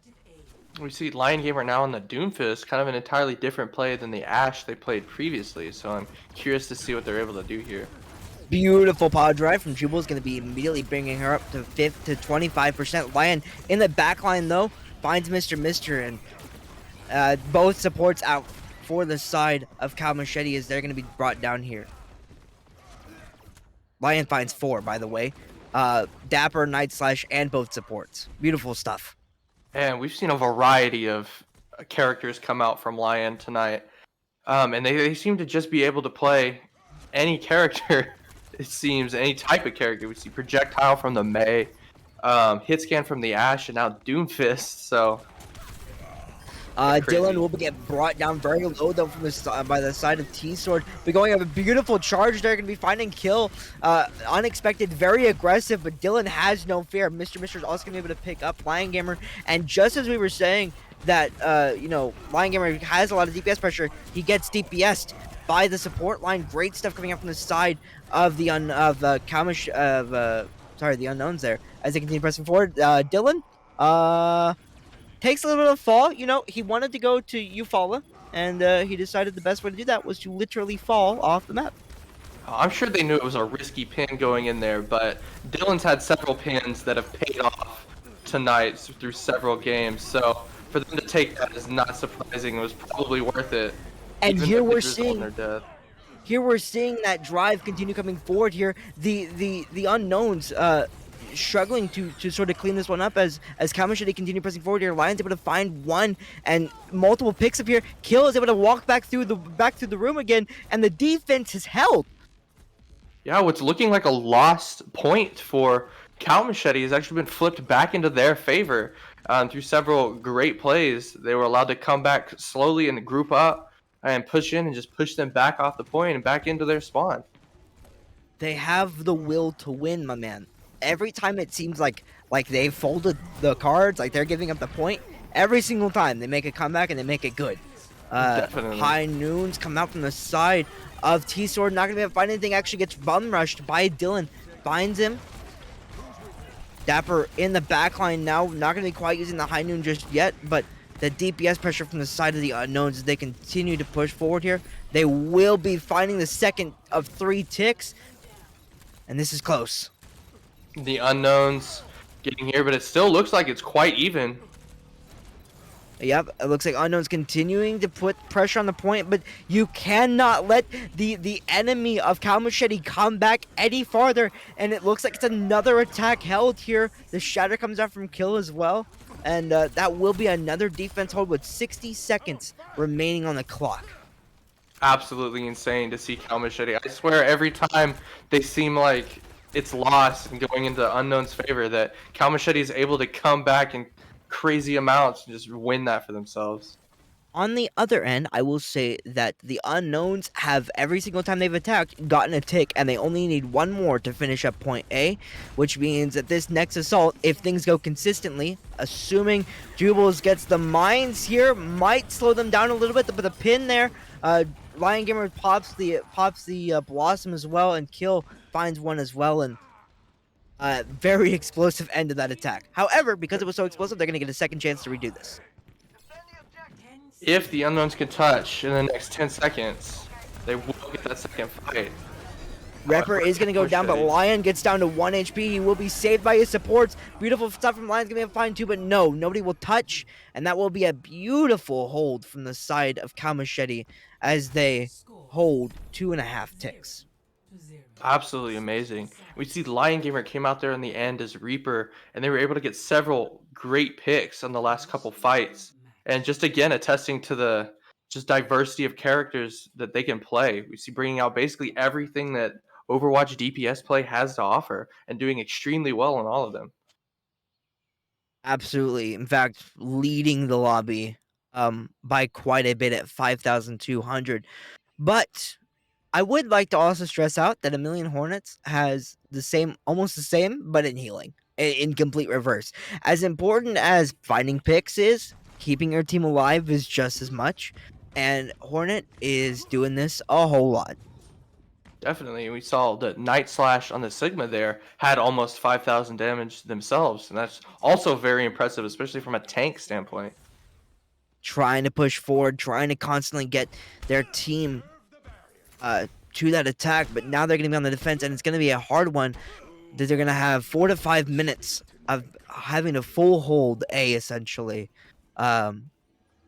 We see Lion Gamer now on the Doomfist, kind of an entirely different play than the Ashe they played previously. So I'm curious to see what they're able to do here. Beautiful pod drive from Jubal is going to be immediately bringing her up to 25%. Lion in the back line, though, finds Mr. and both supports out for the side of Cal Machete as they're going to be brought down here. Lion finds 4, by the way. Dapper, Night Slash, and both supports. Beautiful stuff. And we've seen a variety of characters come out from Lion tonight. And they seem to just be able to play any character, it seems, any type of character. We see Projectile from the Mei, Hit Scan from the Ashe, and now Doomfist. So Dylan will get brought down very low though from the by the side of T-Sword. But going up a beautiful charge there, gonna be finding kill. Unexpected, very aggressive, but Dylan has no fear. Mr. is also gonna be able to pick up Lion Gamer, and just as we were saying that Lion Gamer has a lot of DPS pressure, he gets DPS'd by the support line. Great stuff coming up from the side of the the Unknowns there as they continue pressing forward. Dylan, takes a little bit of a fall. He wanted to go to Eufaula, and he decided the best way to do that was to literally fall off the map. I'm sure they knew it was a risky pin going in there, but Dylan's had several pins that have paid off tonight through several games. So for them to take that is not surprising. It was probably worth it. And even here though we're it resulted in seeing their death. Here we're seeing that drive continue coming forward here. The Unknowns struggling to sort of clean this one up as Kamashite continue pressing forward here. Lion's able to find one and multiple picks up here. Kill is able to walk back through the room again, and the defense is held. Yeah, what's looking like a lost point for Cal Machete has actually been flipped back into their favor through several great plays. They were allowed to come back slowly and group up and push in and just push them back off the point and back into their spawn. They have the will to win, my man. Every time it seems like they've folded the cards, like they're giving up the point, every single time they make a comeback and they make it good. Definitely. High Noons come out from the side of T-Sword, not gonna be able to find anything, actually gets bum rushed by Dylan, finds him. Dapper in the backline now, not gonna be quite using the High Noon just yet, but the DPS pressure from the side of the Unknowns as they continue to push forward here. They will be finding the second of 3 ticks, and this is close. The Unknowns getting here, but it still looks like it's quite even. Yep, it looks like Unknown's continuing to put pressure on the point, but you cannot let the enemy of Cal Machete come back any farther, and it looks like it's another attack held here. The shatter comes out from Kill as well, and that will be another defense hold with 60 seconds remaining on the clock. Absolutely insane to see Cal Machete. I swear every time they seem like it's lost and going into Unknown's favor, that Cal Machete is able to come back in crazy amounts and just win that for themselves. On the other end, I will say that the Unknowns have, every single time they've attacked, gotten a tick, and they only need one more to finish up point A, which means that this next assault, if things go consistently, assuming Jubles gets the mines here, might slow them down a little bit, but the pin there, Lion Gamer pops the Blossom as well, and Kill finds one as well, and very explosive end to that attack. However, because it was so explosive, they're going to get a second chance to redo this. If the Unknowns can touch in the next 10 seconds, they will get that second fight. Repper is going to go down, but Lion gets down to 1 HP. He will be saved by his supports. Beautiful stuff from Lion's going to be able to find 2, but no, nobody will touch. And that will be a beautiful hold from the side of Cal Machete as they hold 2.5 ticks. Absolutely amazing. We see Lion Gamer came out there in the end as Reaper, and they were able to get several great picks on the last couple fights. And just again, attesting to the just diversity of characters that they can play. We see bringing out basically everything that Overwatch DPS play has to offer and doing extremely well on all of them. Absolutely. In fact, leading the lobby by quite a bit at 5,200. But I would like to also stress out that A Million Hornets has the same, almost the same, but in healing, in complete reverse. As important as finding picks is, keeping your team alive is just as much. And Hornet is doing this a whole lot. Definitely. We saw the Night Slash on the Sigma there had almost 5,000 damage themselves, and that's also very impressive, especially from a tank standpoint. Trying to push forward, trying to constantly get their team to that attack, but now they're going to be on the defense, and it's going to be a hard one that they're going to have 4 to 5 minutes of having to full hold A, essentially. Um,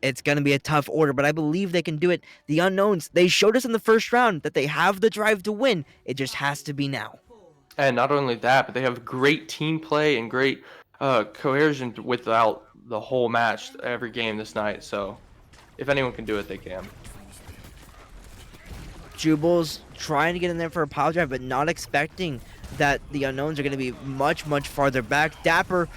it's going to be a tough order, but I believe they can do it. The Unknowns, they showed us in the first round that they have the drive to win. It just has to be now. And not only that, but they have great team play and great cohesion without the whole match every game this night. So if anyone can do it, they can. Jubal's trying to get in there for a power drive, but not expecting that the Unknowns are going to be much, much farther back. Dapper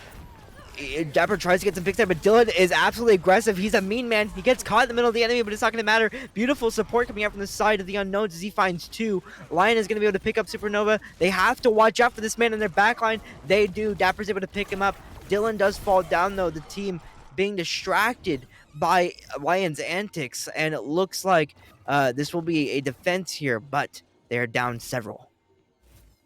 tries to get some picks there, but Dylan is absolutely aggressive. He's a mean man. He gets caught in the middle of the enemy, but it's not going to matter. Beautiful support coming out from the side of the Unknowns as he finds two. Lion is going to be able to pick up Supernova. They have to watch out for this man in their backline. They do. Dapper's able to pick him up. Dylan does fall down, though. The team being distracted by Lion's antics, and it looks like this will be a defense here, but they're down several.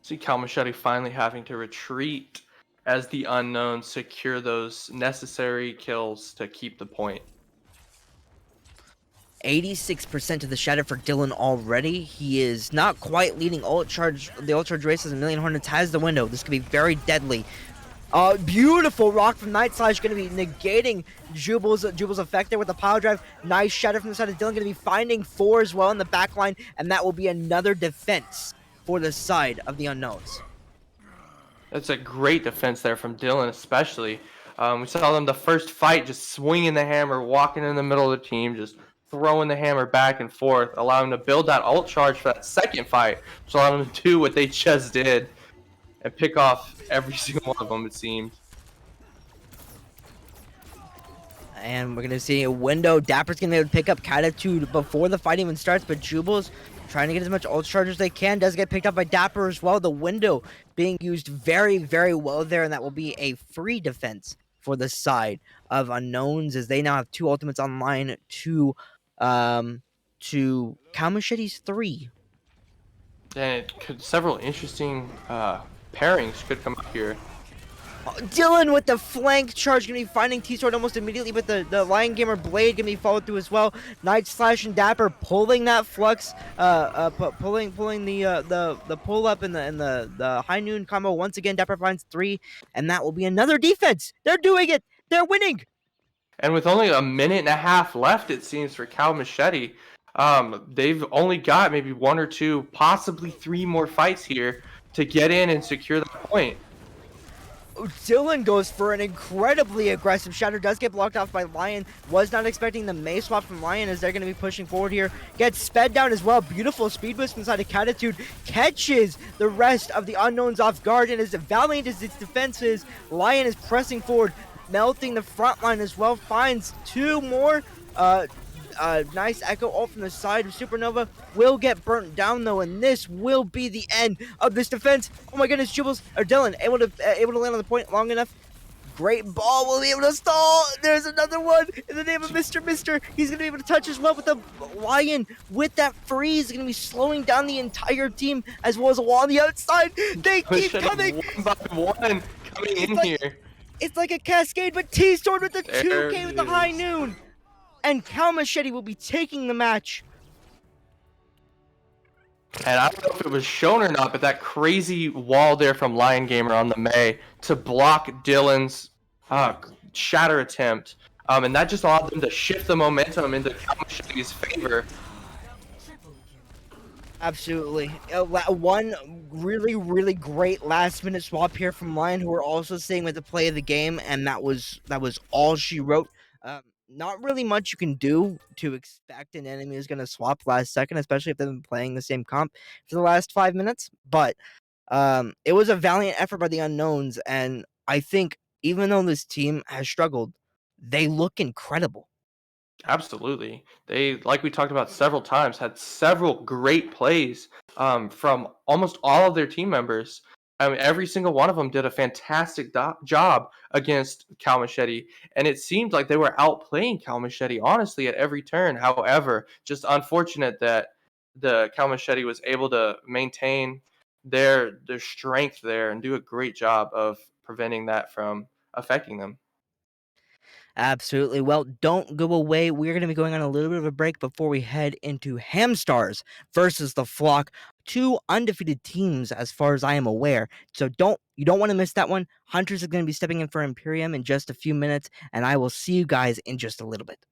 See Machete finally having to retreat as the Unknown secure those necessary kills to keep the point. 86% of the shatter for Dylan already. He is not quite leading ult charge. The ult charge race as A Million Hornets has the window. This could be very deadly. Beautiful rock from Night Slash, going to be negating Jubal's effect there with the power drive. Nice shatter from the side of Dylan, going to be finding four as well in the back line, and that will be another defense for the side of the Unknowns. That's a great defense there from Dylan, especially. We saw them the first fight just swinging the hammer, walking in the middle of the team, just throwing the hammer back and forth, allowing them to build that ult charge for that second fight, which allowed them to do what they just did and pick off every single one of them, it seemed. And we're going to see a window. Dapper's going to be able to pick up Catitude before the fight even starts, but Jubal's trying to get as much ult charge as they can. Does get picked up by Dapper as well. The window being used very, very well there, and that will be a free defense for the side of Unknowns as they now have two ultimates online to Cow Machete's 3. And several interesting pairings could come up here. Dylan with the flank charge, gonna be finding T-Sword almost immediately, but the Lion Gamer Blade gonna be followed through as well. Night Slash and Dapper pulling that flux, pulling the pull up in the high noon combo once again. Dapper finds 3, and that will be another defense. They're doing it. They're winning. And with only a minute and a half left, it seems, for Cow Machete, they've only got maybe 1 or 2, possibly 3 more fights here to get in and secure the point. Dylan goes for an incredibly aggressive shatter, does get blocked off by Lion. Was not expecting the May swap from Lion as they're going to be pushing forward here. Gets sped down as well. Beautiful speed boost inside of Catitude. Catches the rest of the Unknowns off guard, and as valiant as its defense is, Lion is pressing forward, melting the front line as well. Finds 2 more. Nice echo ult from the side of Supernova. Will get burnt down though, and this will be the end of this defense. Oh my goodness, Dylan able to land on the point long enough. Great ball, will be able to stall. There's another one in the name of Mr. He's gonna be able to touch as well, with the Lion with that freeze gonna be slowing down the entire team as well as a wall on the outside. They keep coming. One by one coming in here. It's like a cascade, but T-Sword with the 2K with the high noon. And Cow Machete will be taking the match. And I don't know if it was shown or not, but that crazy wall there from Lion Gamer on the May to block Dylan's shatter attempt. And that just allowed them to shift the momentum into Cow Machete's favor. Absolutely. One really, really great last-minute swap here from Lion, who we're also seeing with the play of the game, and that was all she wrote. Not really much you can do to expect an enemy is going to swap last second, especially if they've been playing the same comp for the last 5 minutes. But it was a valiant effort by the Unknowns, and I think even though this team has struggled, they look incredible. Absolutely. They, like we talked about several times, had several great plays from almost all of their team members. I mean, every single one of them did a fantastic job against Cal Machete, and it seemed like they were outplaying Cal Machete, honestly, at every turn. However, just unfortunate that the Cal Machete was able to maintain their strength there and do a great job of preventing that from affecting them. Absolutely. Well, don't go away. We're going to be going on a little bit of a break before we head into Hamstars versus the Flock. Two undefeated teams, as far as I am aware. So you don't want to miss that one. Hunters are going to be stepping in for Imperium in just a few minutes, and I will see you guys in just a little bit.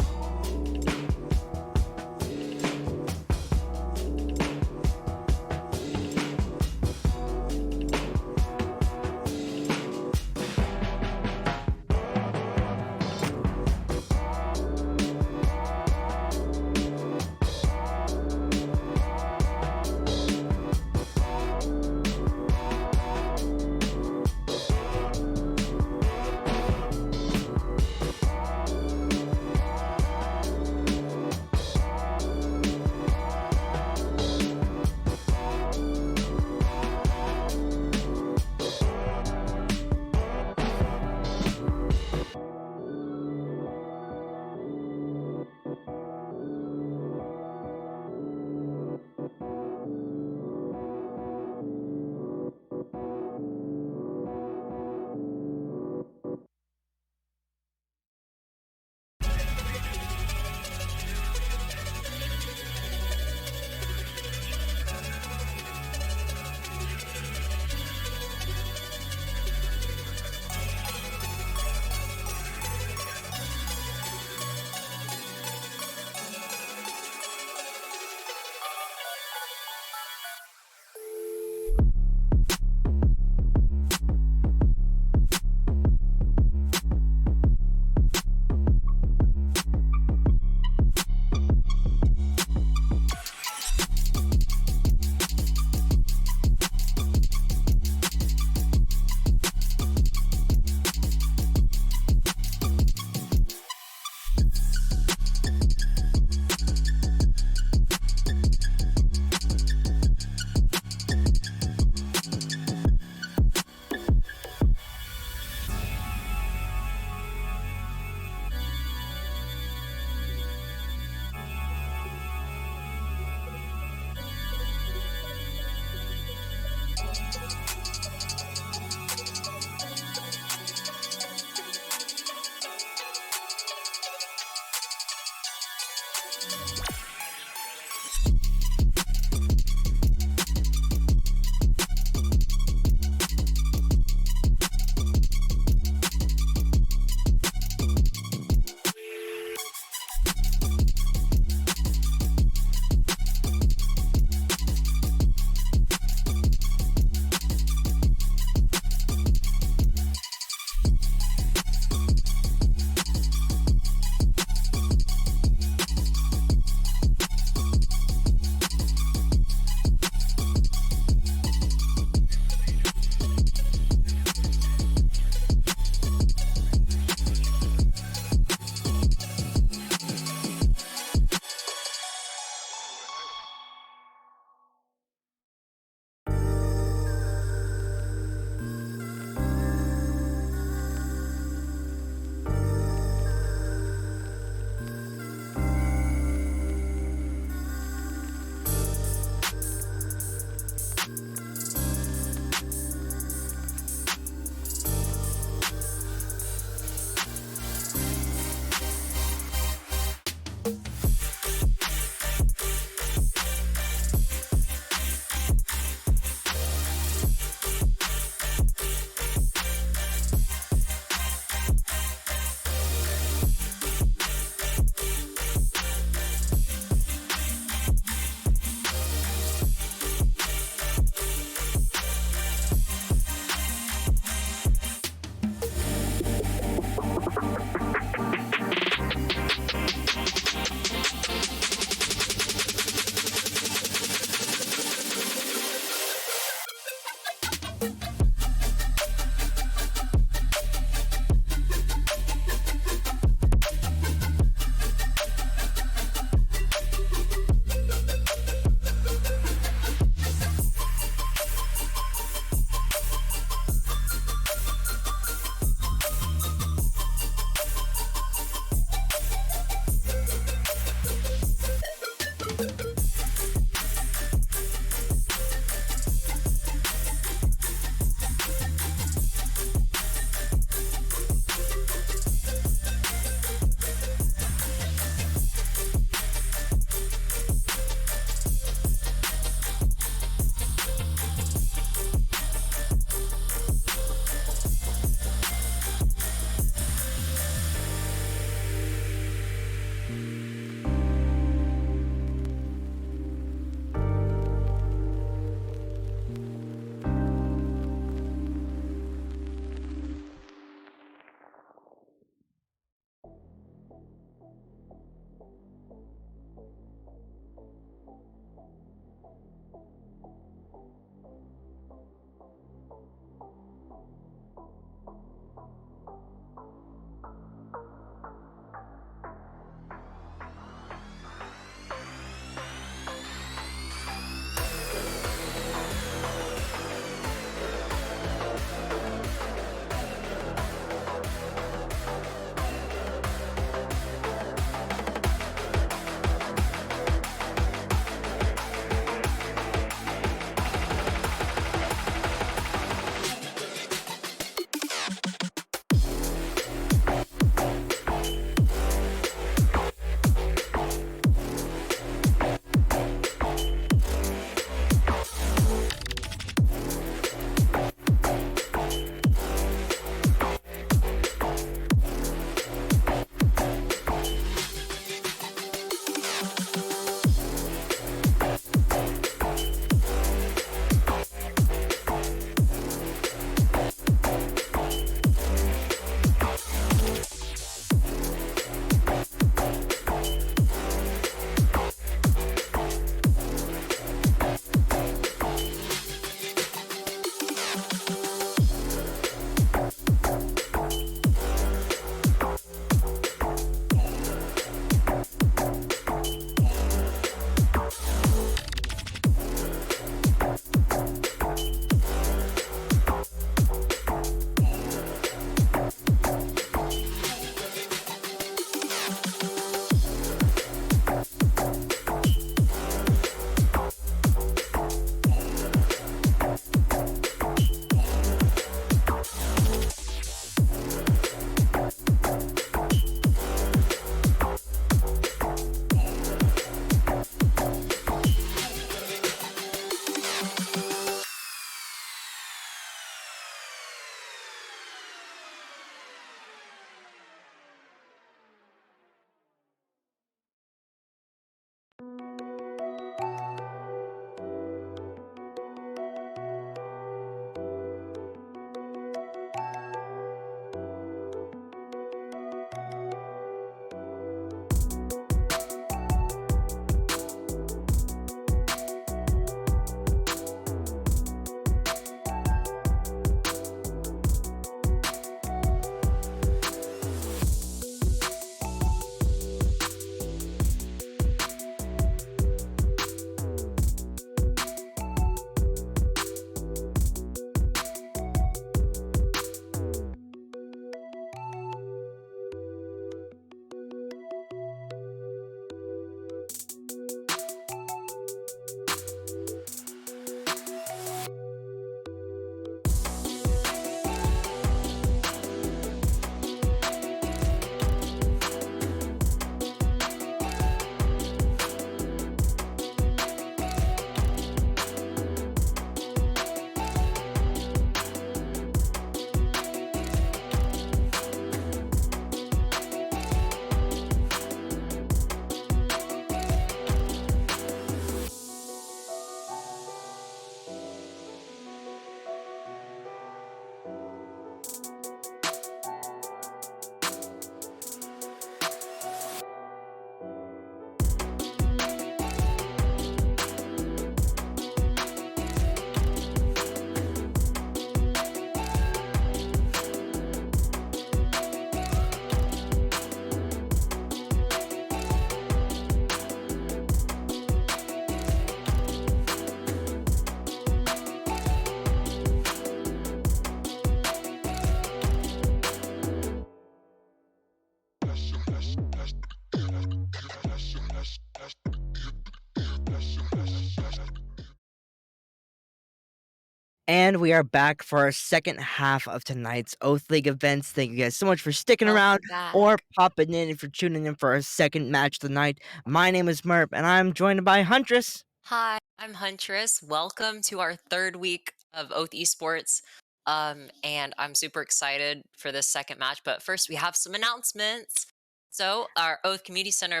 And we are back for our second half of tonight's Oath League events. Thank you guys so much for sticking around Welcome or back. popping in if you're tuning in for our second match of the night. My name is Merp, and I'm joined by Huntress. Hi, I'm Huntress. Welcome to our third week of Oath Esports. And I'm super excited for this second match. But first, we have some announcements. So, our Oath Community Center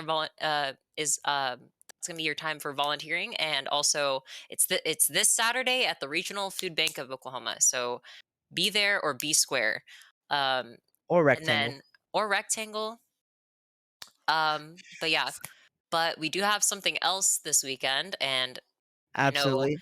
is it's gonna be your time for volunteering, and also it's this Saturday at the Regional Food Bank of Oklahoma. So, be there or be square, um, Or and Rectangle. then or rectangle. But yeah, but we do have something else this weekend, and I know Absolutely.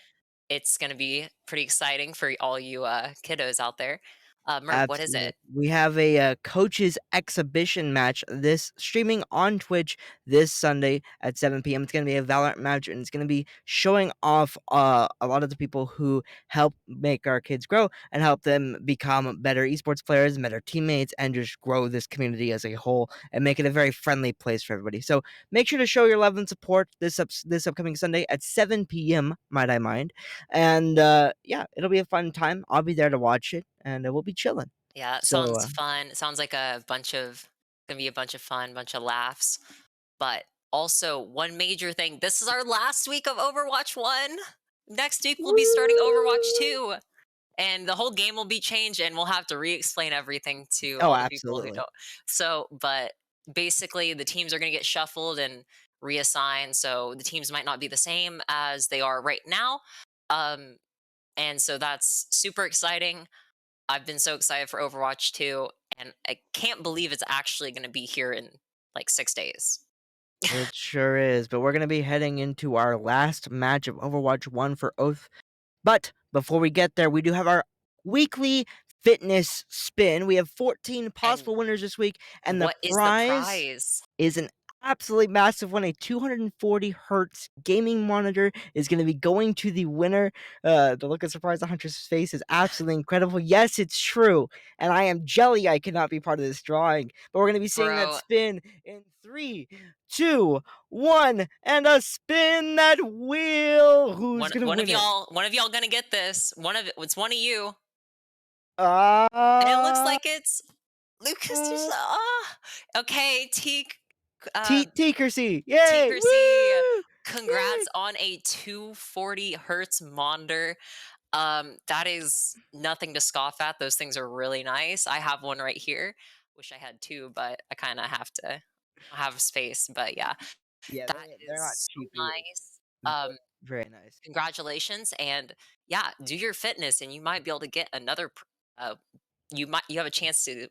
it's going to be pretty exciting for all you kiddos out there. Merp, what is Absolutely. it? We have a coaches exhibition match this streaming on Twitch this Sunday at 7 p.m. It's going to be a Valorant match, and it's going to be showing off a lot of the people who help make our kids grow and help them become better esports players, better teammates, and just grow this community as a whole and make it a very friendly place for everybody. So make sure to show your love and support this upcoming Sunday at 7 p.m. Might I mind? And yeah, it'll be a fun time. I'll be there to watch it, and we'll be chilling. Yeah, it So sounds fun. It sounds like gonna be a bunch of fun, bunch of laughs. But also, one major thing, this is our last week of Overwatch 1. Next week, we'll be starting Overwatch woo! 2. And the whole game will be changed, and we'll have to re-explain everything to Oh, all the people who absolutely. don't. So, but basically, the teams are going to get shuffled and reassigned. So the teams might not be the same as they are right now. Um, and so that's super exciting. I've been so excited for Overwatch 2, and I can't believe it's actually going to be here in like 6 days. It sure is. But we're gonna be heading into our last match of Overwatch 1 for Oath. But before we get there, we do have our weekly fitness spin. We have 14 And possible winners this week, and the what is the prize prize? is an absolutely massive one. A 240 hertz gaming monitor is going to be going to the winner. The look of surprise on Hunter's face is absolutely incredible. Yes, it's true, and I am jelly I cannot be part of this drawing. But we're going to be seeing that Bro, spin in 3, 2, 1, and a spin that wheel. Who's one going to one of win it? y'all gonna get this. It's one of you. And it looks Uh, like it's Lucas. uh Okay, uh, Teakersy. Yay! Tinkersy. Woo! Yay! Congrats on a 240 hertz monitor. That is nothing to scoff at. Those things are really nice. I have one right here. Wish I had two, but I kind of have to have space. But yeah, Yeah, that they're not is so cheap either. nice. Very, very nice. Congratulations, and yeah, do your fitness, and you might be able to get another. You have a chance to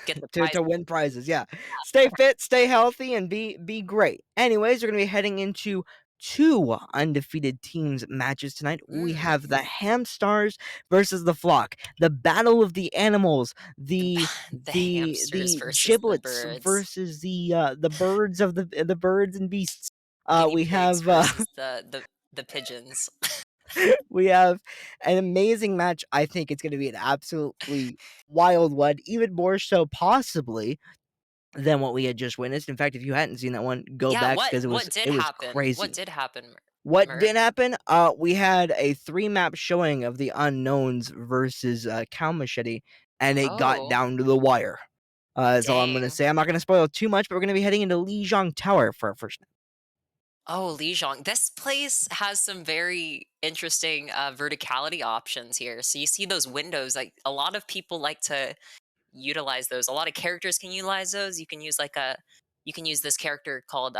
get the to prize. win prizes, yeah. Stay fit, stay healthy, and be great. Anyways, we're gonna be heading into two undefeated teams matches tonight. We Mm, have the Hamstars versus the Flock, the battle of the animals, the the the hamsters the versus the giblets birds. versus the birds of the birds and beasts. Guinea We pigs have versus the pigeons. we have an amazing match. I think it's gonna be an absolutely wild one, even more so possibly than what we had just witnessed. In fact, if you hadn't seen that one, go Yeah, back what because what did it was happen? What crazy. did happen, What Merp? did happen? We had a 3 map showing of the unknowns versus Cow Machete, and it got Oh, down to the wire. Is all I'm gonna dang. say. I'm not gonna spoil too much, but we're gonna be heading into Lijiang Tower for our first. Oh, Lijiang. This place has some very interesting verticality options here. So you see those windows. Like a lot of people like to utilize those. A lot of characters can utilize those. You can use this character called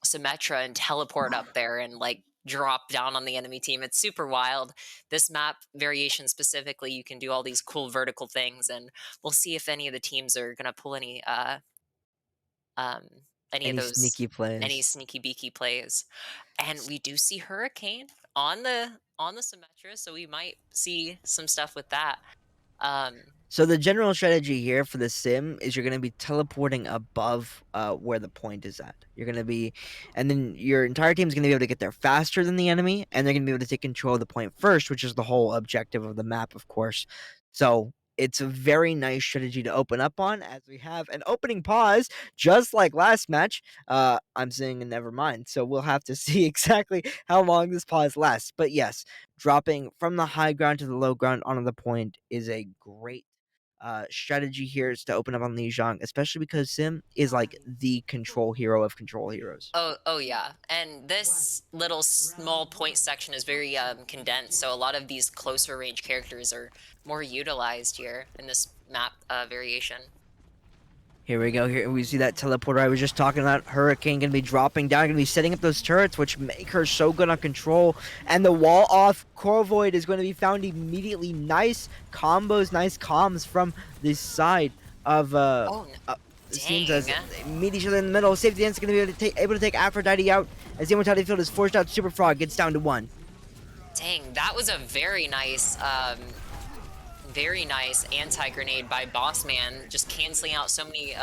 Symmetra and teleport up there and like drop down on the enemy team. It's super wild. This map variation specifically, you can do all these cool vertical things, and we'll see if any of the teams are gonna pull um any of Any those sneaky any plays? sneaky beaky plays. And we do see Hurricane on the Symmetra, so we might see some stuff with that. Um So the general strategy here for the sim is you're going to be teleporting above where the point is at. You're going to be, and then your entire team is going to be able to get there faster than the enemy, and they're going to be able to take control of the point first, which is the whole objective of the map, of course. So it's a very nice strategy to open up on, as we have an opening pause, just like last match. I'm saying never mind. So we'll have to see exactly how long this pause lasts. But yes, dropping from the high ground to the low ground onto the point is a great strategy here is to open up on Li Zhang, especially because Sim is like the control hero of control heroes. Oh yeah, and this little small point section is very condensed, so a lot of these closer range characters are more utilized here in this map variation. Here we go. Here we see that teleporter I was just talking about. Hurricane gonna be dropping down, gonna be setting up those turrets, which make her so good on control. And the wall off Corvoid is going to be found immediately. Nice combos, nice comms from this side of Oh, it seems as dang. they meet each other in the middle. Safety Dance is gonna be able to take Aphrodite out as the immortality field is forced out. Super Frog gets down to 1. Dang, that was a very nice anti-grenade by Boss Man, just canceling out so many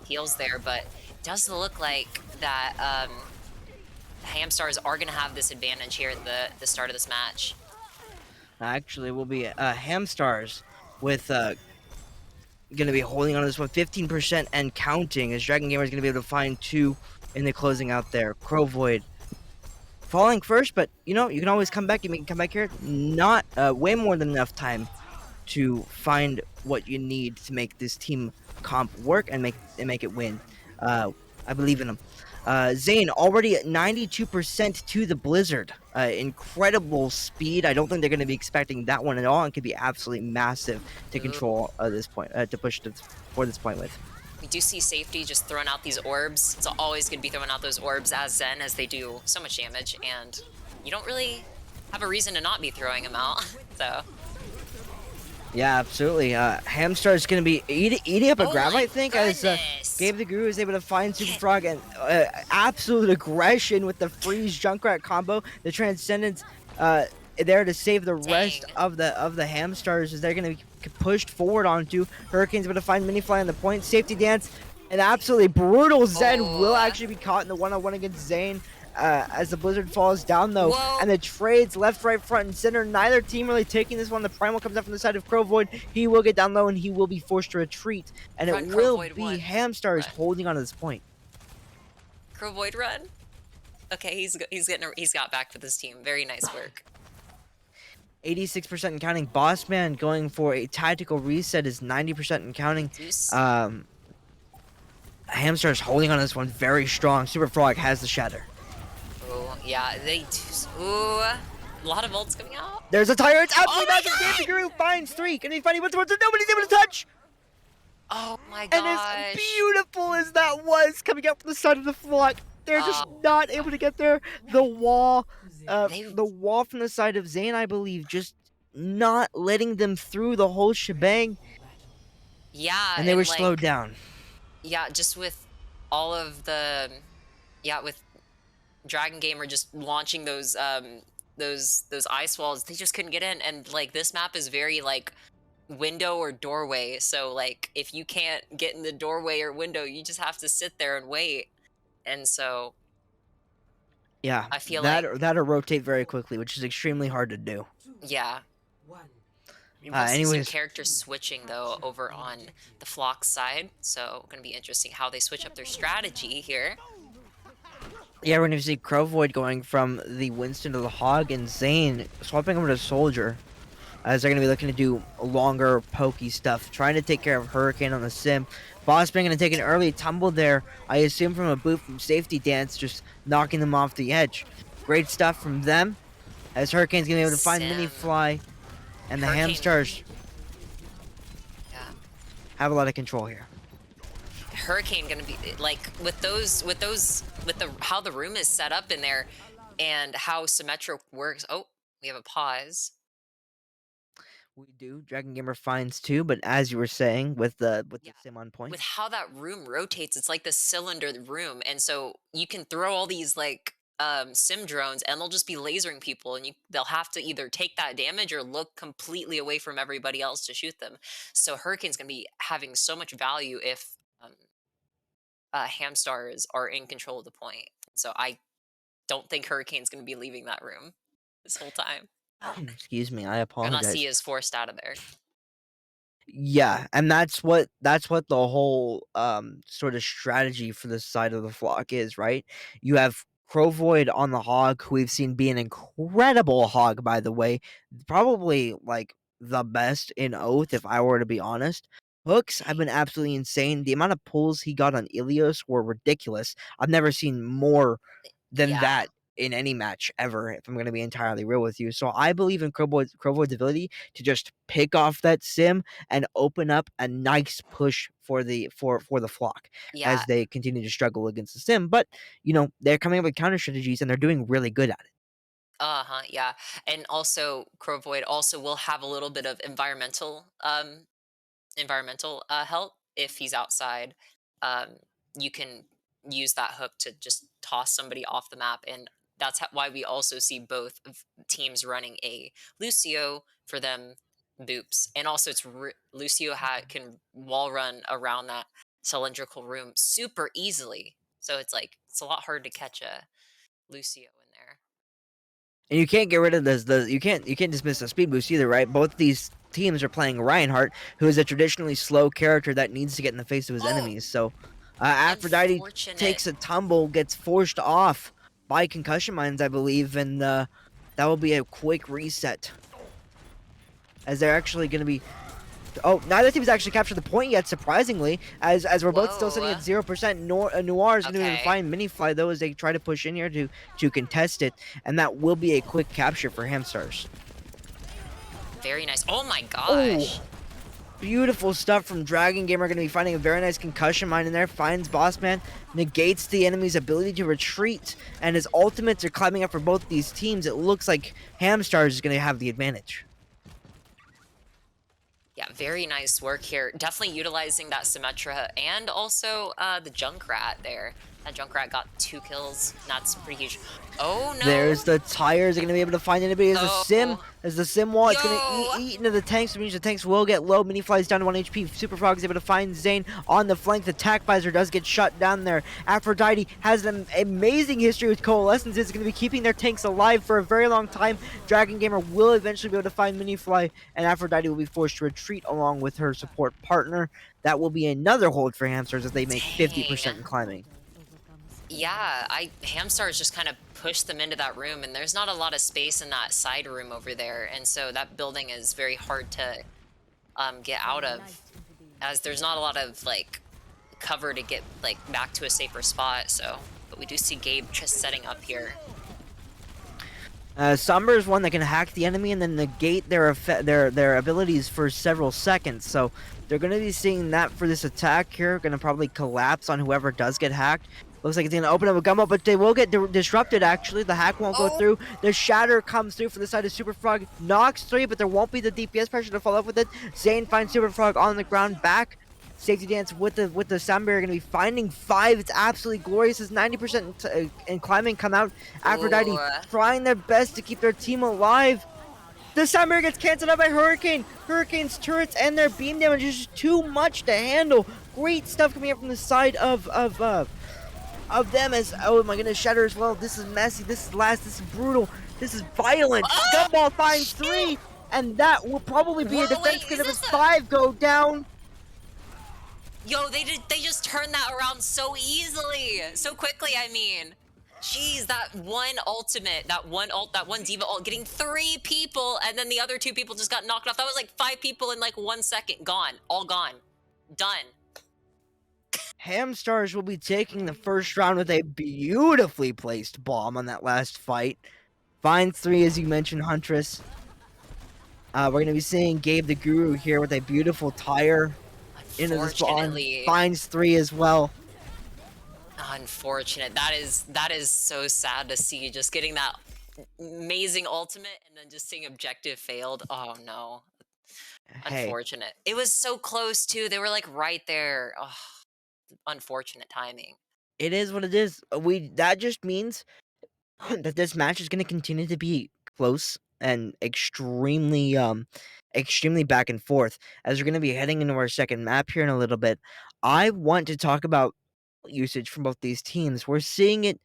heals there, but it does look like that Hamstars are going to have this advantage here at the start of this match. Actually, will be Hamstars with gonna be holding on to this one 15% and counting, as Dragon Gamer is gonna be able to find 2 in the closing out there. Crovoid falling first, but you know, you can always come back. You can come back here. Not way more than enough time to find what you need to make this team comp work and make it win. I believe in them. Zane already at 92% to the Blizzard. Incredible speed. I don't think they're going to be expecting that one at all, and could be absolutely massive to Ooh. control this point, to push for this point with. We do see Safety just throwing out these orbs. It's always going to be throwing out those orbs as Zen, as they do so much damage, and you don't really have a reason to not be throwing them out, so... Yeah, absolutely. Hamstar is going to be eating up a grab, I think, as Gabe the Guru is able to find Super Frog, and absolute aggression with the freeze Junkrat combo. The Transcendence there to save the rest of the Hamstars as they're going to be pushed forward onto. Hurricane's able to find Mini Fly on the point. Safety Dance, an absolutely brutal Zen will actually be caught in the one-on-one against Zane. As the Blizzard falls down, though. Whoa. And the trades left, right, front, and center. Neither team really taking this one. The Primal comes up from the side of Crovoid. He will get down low, and he will be forced to retreat. And Run, it will Crovoid, be one. Hamstars Run. holding on to this point. Crovoid run. Okay, he's got back for this team. Very nice work. 86% and counting. Boss Man going for a tactical reset is 90% and counting. Hamstars holding on to this one very strong. Super Frog has the shatter. Oh, yeah, they do. Ooh, a lot of ults coming out. There's a tire. It's absolutely Oh massive. Gabe the Guru finds 3. Can he find it towards it? Nobody's able to touch. Oh my gosh. And as beautiful as that was coming out from the side of the flock, they're just not able to get there. The wall, the wall from the side of Zane, I believe, just not letting them through the whole shebang. Yeah, and they were slowed down. Yeah, just with all of the, with Dragon Gamer just launching those ice walls, they just couldn't get in. And like this map is very like window or doorway, so like if you can't get in the doorway or window, you just have to sit there and wait. And so yeah, I feel that like that'll rotate very quickly, which is extremely hard to do. yeah. We will see anyways, some character switching though over on the Flock side, so gonna be interesting how they switch up their strategy here. Yeah, we're gonna see Crovoid going from the Winston to the Hog, and Zane swapping over to Soldier, as they're gonna be looking to do longer pokey stuff, trying to take care of Hurricane on the Sim. Boss Man gonna take an early tumble there, I assume from a boot from Safety Dance, just knocking them off the edge. Great stuff from them, as Hurricane's gonna be able to find Mini Fly, and the Hamstars have a lot of control here. Hurricane gonna be like with how the room is set up in there and how Symmetric works. Oh, we have a pause. We do. Dragon Gamer finds 2, but as you were saying, with the Sim on point. With how that room rotates, it's like the cylinder room, and so you can throw all these like sim drones and they'll just be lasering people, and they'll have to either take that damage or look completely away from everybody else to shoot them. So Hurricane's gonna be having so much value if Hamstars are in control of the point. So I don't think Hurricane's gonna be leaving that room this whole time. Excuse me, I Unless he apologize. is forced out of there. Yeah, and that's what the whole, sort of strategy for this side of the flock is, right? You have Crovoid on the hog, who we've seen be an incredible hog, by the way, probably, like, the best in Oath, if I were to be honest. Hooks have been absolutely insane. The amount of pulls he got on Ilios were ridiculous. I've never seen more than Yeah, that in any match ever, if I'm gonna be entirely real with you. So I believe in Crovoid's ability to just pick off that sim and open up a nice push for the flock yeah, as they continue to struggle against the sim. But they're coming up with counter strategies and they're doing really good at it. uh-huh, yeah, and also Crovoid also will have a little bit of environmental help if he's outside. Um, you can use that hook to just toss somebody off the map, and that's why we also see both of teams running a Lucio for them boops, and also Lucio can wall run around that cylindrical room super easily. So it's like it's a lot hard to catch a Lucio in there. And you can't get rid of this. You can't dismiss the speed boost either, right? Both these teams are playing Reinhardt, who is a traditionally slow character that needs to get in the face of his Oh, enemies. So Aphrodite unfortunate. takes a tumble, gets forced off by concussion mines, I believe, and that will be a quick reset as they're actually going to be. Oh, neither team's actually captured the point yet, surprisingly, as we're both still sitting Whoa. at 0%. Noir is going to be able to Okay. find Minifly, though, as they try to push in here to contest it, and that will be a quick capture for Hamstars. Very nice. Oh my Oh, gosh. beautiful stuff from Dragon Gamer. Going to be finding a very nice concussion mine in there. Finds Bossman, negates the enemy's ability to retreat, and his ultimates are climbing up for both these teams. It looks like Hamstars is going to have the advantage. Yeah, very nice work here. Definitely utilizing that Symmetra and also the Junkrat there. That Junkrat got 2 kills. That's pretty huge. Oh There's no. the tires. They're going to be able to find anybody Oh. as the sim wall. It's going to Yo. eat into the tanks, which means the tanks will get low. Mini flies down to 1 HP. Super Frog is able to find Zane on the flank. The Tac Visor does get shut down there. Aphrodite has an amazing history with Coalescence. It's going to be keeping their tanks alive for a very long time. Dragon Gamer will eventually be able to find Mini Fly, and Aphrodite will be forced to retreat along with her support partner. That will be another hold for Hamsters as they make 50% Dang. in climbing. Yeah, Hamstars just kind of pushed them into that room, and there's not a lot of space in that side room over there, and so that building is very hard to get out of, as there's not a lot of like cover to get like back to a safer spot. So, but we do see Gabe just setting up here. Somber is one that can hack the enemy and then negate their abilities for several seconds. So they're going to be seeing that for this attack here. Going to probably collapse on whoever does get hacked. Looks like it's going to open up a gumbo, but they will get disrupted, actually. The hack won't go Oh, through. The shatter comes through for the side of Super Frog. Knocks 3, but there won't be the DPS pressure to follow up with it. Zane finds Super Frog on the ground, back. Safety dance with the sound barrier, going to be finding 5. It's absolutely glorious as 90% in climbing come out. Aphrodite ooh. trying their best to keep their team alive. The sound barrier gets canceled out by Hurricane. Hurricane's turrets and their beam damage is just too much to handle. Great stuff coming up from the side of them as, oh my goodness, Shatter as well. This is messy, this is last, this is brutal, this is violent. Oh, Gumball finds shit! 3, and that will probably be a Whoa, defense wait, because is of this his the? 5 go down. Yo, they just turned that around so easily, so quickly. I mean, jeez, that one ultimate, that one diva ult, getting 3 people, and then the other 2 people just got knocked off. That was like 5 people in like 1 second, gone, all gone, done. Hamstars will be taking the first round with a beautifully placed bomb on that last fight. Finds 3, as you mentioned, Huntress. We're going to be seeing Gabe the Guru here with a beautiful tire into the spawn. Unfortunately, Finds 3 as well. unfortunate. That is so sad to see. Just getting that amazing ultimate and then just seeing objective failed. Oh no, Hey, unfortunate. It was so close too. They were like right there. Oh, unfortunate timing. it is what it is. That just means that this match is going to continue to be close and extremely back and forth as we're going to be heading into our second map here in a little bit. I want to talk about usage from both these teams. We're seeing it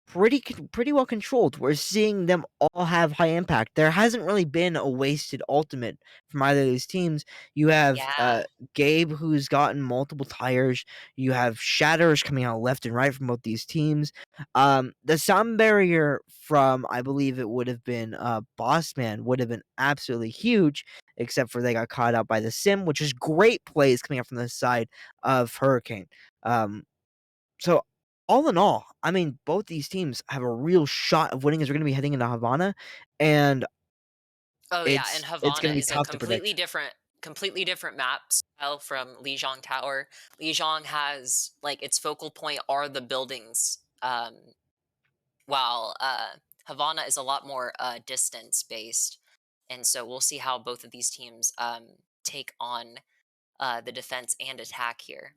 pretty well controlled. We're seeing them all have high impact. There hasn't really been a wasted ultimate from either of these teams. You have Yeah. Gabe, who's gotten multiple tires. You have shatters coming out left and right from both these teams. The sound barrier from, I believe it would have been Boss Man, would have been absolutely huge, except for they got caught out by the sim, which is great plays coming out from the side of Hurricane. So all in all, I mean, both these teams have a real shot of winning as we're going to be heading into Havana, and Oh yeah, and it's going Havana to be is a tough to predict. completely different map style from Lijiang Tower. Lijiang has like its focal point are the buildings, while Havana is a lot more distance based, and so we'll see how both of these teams take on the defense and attack here.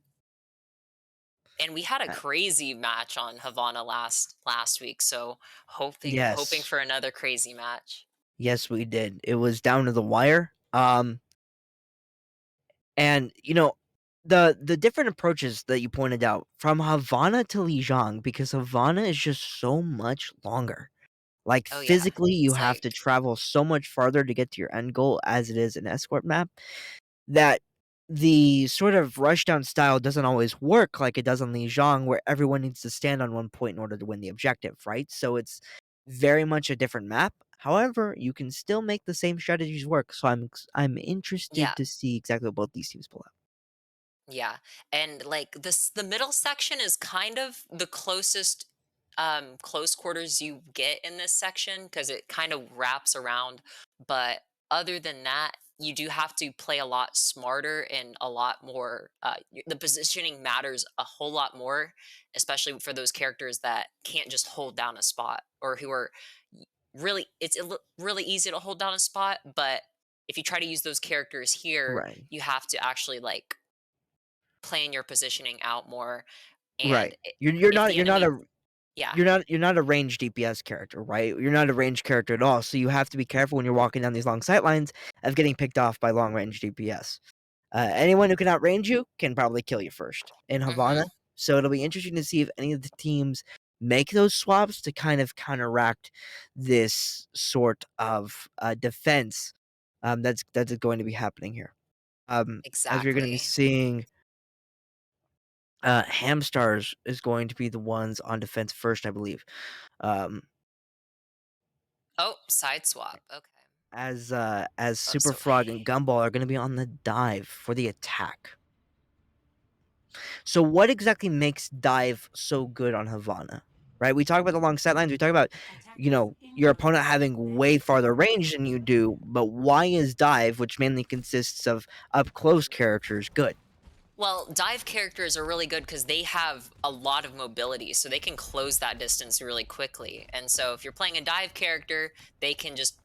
And we had a Uh, crazy match on Havana last week, so hoping yes, for another crazy match. yes, we did. It was down to the wire. And the different approaches that you pointed out from Havana to Lijiang, because Havana is just so much longer. Like Oh yeah, physically, you it's have like to travel so much farther to get to your end goal as it is an escort map. That the sort of rushdown style doesn't always work like it does on Lijiang, where everyone needs to stand on one point in order to win the objective, right? So it's very much a different map. However, you can still make the same strategies work. So I'm interested yeah. to see exactly what both these teams pull out. Yeah, and like the middle section is kind of the closest close quarters you get in this section because it kind of wraps around. But other than that, you do have to play a lot smarter and a lot more. The positioning matters a whole lot more, especially for those characters that can't just hold down a spot or who are really. Really easy to hold down a spot, but if you try to use those characters here, Right. you have to actually like plan your positioning out more. And Right. You're if not the you're not enemy, a yeah, you're not a ranged DPS character, right? You're not a ranged character at all. So you have to be careful when you're walking down these long sight lines of getting picked off by long range DPS. Anyone who can outrange you can probably kill you first in Havana. hmm So it'll be interesting to see if any of the teams make those swaps to kind of counteract this sort of defense that's going to be happening here. As we're going to be exactly. seeing, Hamstars is going to be the ones on defense first, I believe. Um, Oh, side swap. Okay. as Oh, Super so Frog and Gumball are going to be on the dive for the attack. So what exactly makes dive so good on Havana? Right? We talk about the long sight lines, we talk about, your opponent having way farther range than you do, but why is dive, which mainly consists of up close characters, good? well, dive characters are really good because they have a lot of mobility, so they can close that distance really quickly. And so if you're playing a dive character, they can just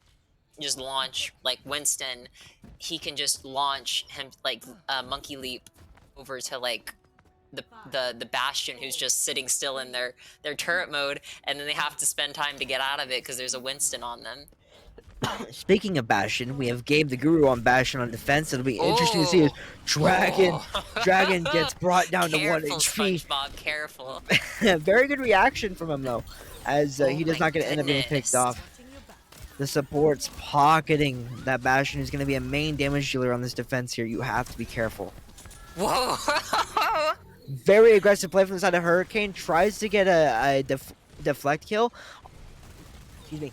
launch like Winston. He can just launch him like monkey leap over to like the bastion who's just sitting still in their turret mode, and then they have to spend time to get out of it because there's a Winston on them. Speaking of Bastion, we have Gabe the Guru on Bastion on defense. It'll be interesting to see as Oh, Dragon Dragon oh. gets brought down to 1 Careful, HP. SpongeBob, careful. Very good reaction from him though, as Oh he does my not get to end up getting picked goodness. off. The support's pocketing that Bastion is going to be a main damage dealer on this defense here. You have to be careful. Whoa. Very aggressive play from the side of Hurricane. Tries to get a deflect kill. Excuse me.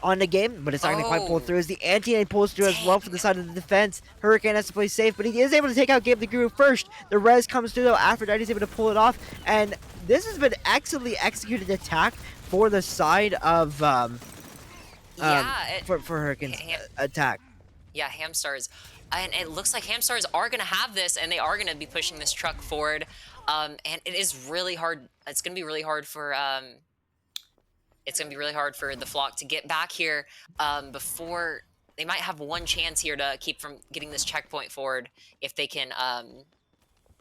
On the game, but it's not going to quite pull Oh, through as the anti-nade pulls through as well for the dang. side of the defense. Hurricane has to play safe, but he is able to take out Gabe the Guru first. The res comes through though. Aphrodite's able to pull it off, and this has been excellently executed attack for the side of Yeah, for Hurricane's attack. yeah, Hamstars. And it looks like Hamstars are going to have this, and they are going to be pushing this truck forward. And it is really hard. It's going to be really hard for the flock to get back here before they might have one chance here to keep from getting this checkpoint forward if they can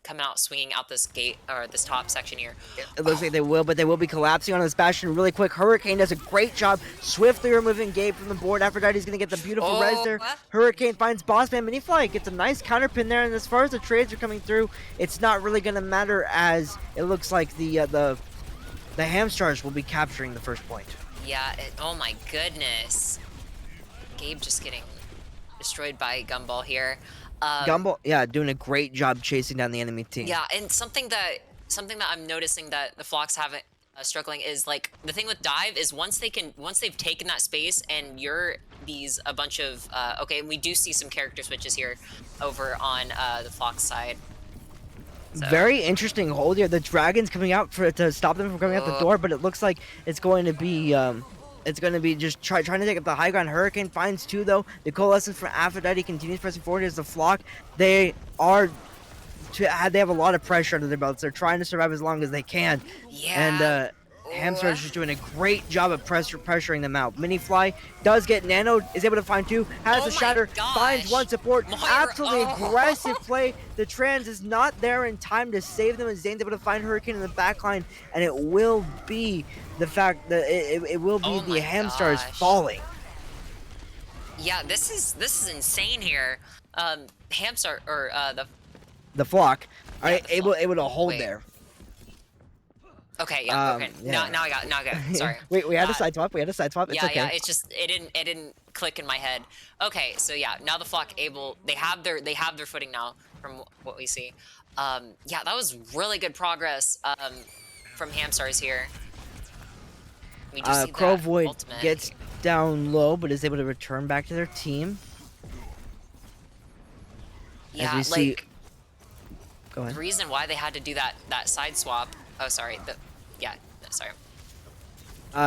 come out swinging out this gate or this top section here. It looks like they will, but they will be collapsing on this Bastion really quick. Hurricane does a great job swiftly removing Gabe from the board. Aphrodite's going to get the beautiful res there. Hurricane finds Bossman. Minifly gets a nice counter pin there, and as far as the trades are coming through, it's not really going to matter as it looks like the the Hamstars will be capturing the first point. Yeah, oh my goodness. Gabe just getting destroyed by Gumball here. Gumball, yeah, doing a great job chasing down the enemy team. Yeah, and something that I'm noticing that the Flocks haven't struggling is like the thing with dive is once they've taken that space and you're a bunch of okay, and we do see some character switches here over on the Flock side. So. Very interesting hold here. The dragon's coming out to stop them from coming out the door, but it looks like it's going to be just trying to take up the high ground. Hurricane finds two though. The coalescence from Aphrodite continues pressing forward as the Flock. They have a lot of pressure under their belts. They're trying to survive as long as they can. Yeah. And Hamstar is just doing a great job of pressuring them out. Minifly does get nanoed, is able to find two, has a shatter, finds one support. Absolutely aggressive play. The trans is not there in time to save them, as Zane's able to find Hurricane in the backline, and it will be the fact that it will be the Hamstars falling. Yeah, this is insane here. Hamstar or the Flock are able to hold there. Okay, yeah, okay. Yeah. Now I got it. Sorry. Wait, we had a side swap. It's yeah, okay. Yeah, it's just it didn't click in my head. Okay, so yeah, now the Flock they have their footing now from what we see. Yeah, that was really good progress from Hamstars here. We do see Crow that Void ultimate. gets down low, but is able to return back to their team. Yeah, as we see... Go ahead. The reason why they had to do that side swap. Oh, sorry. Sorry.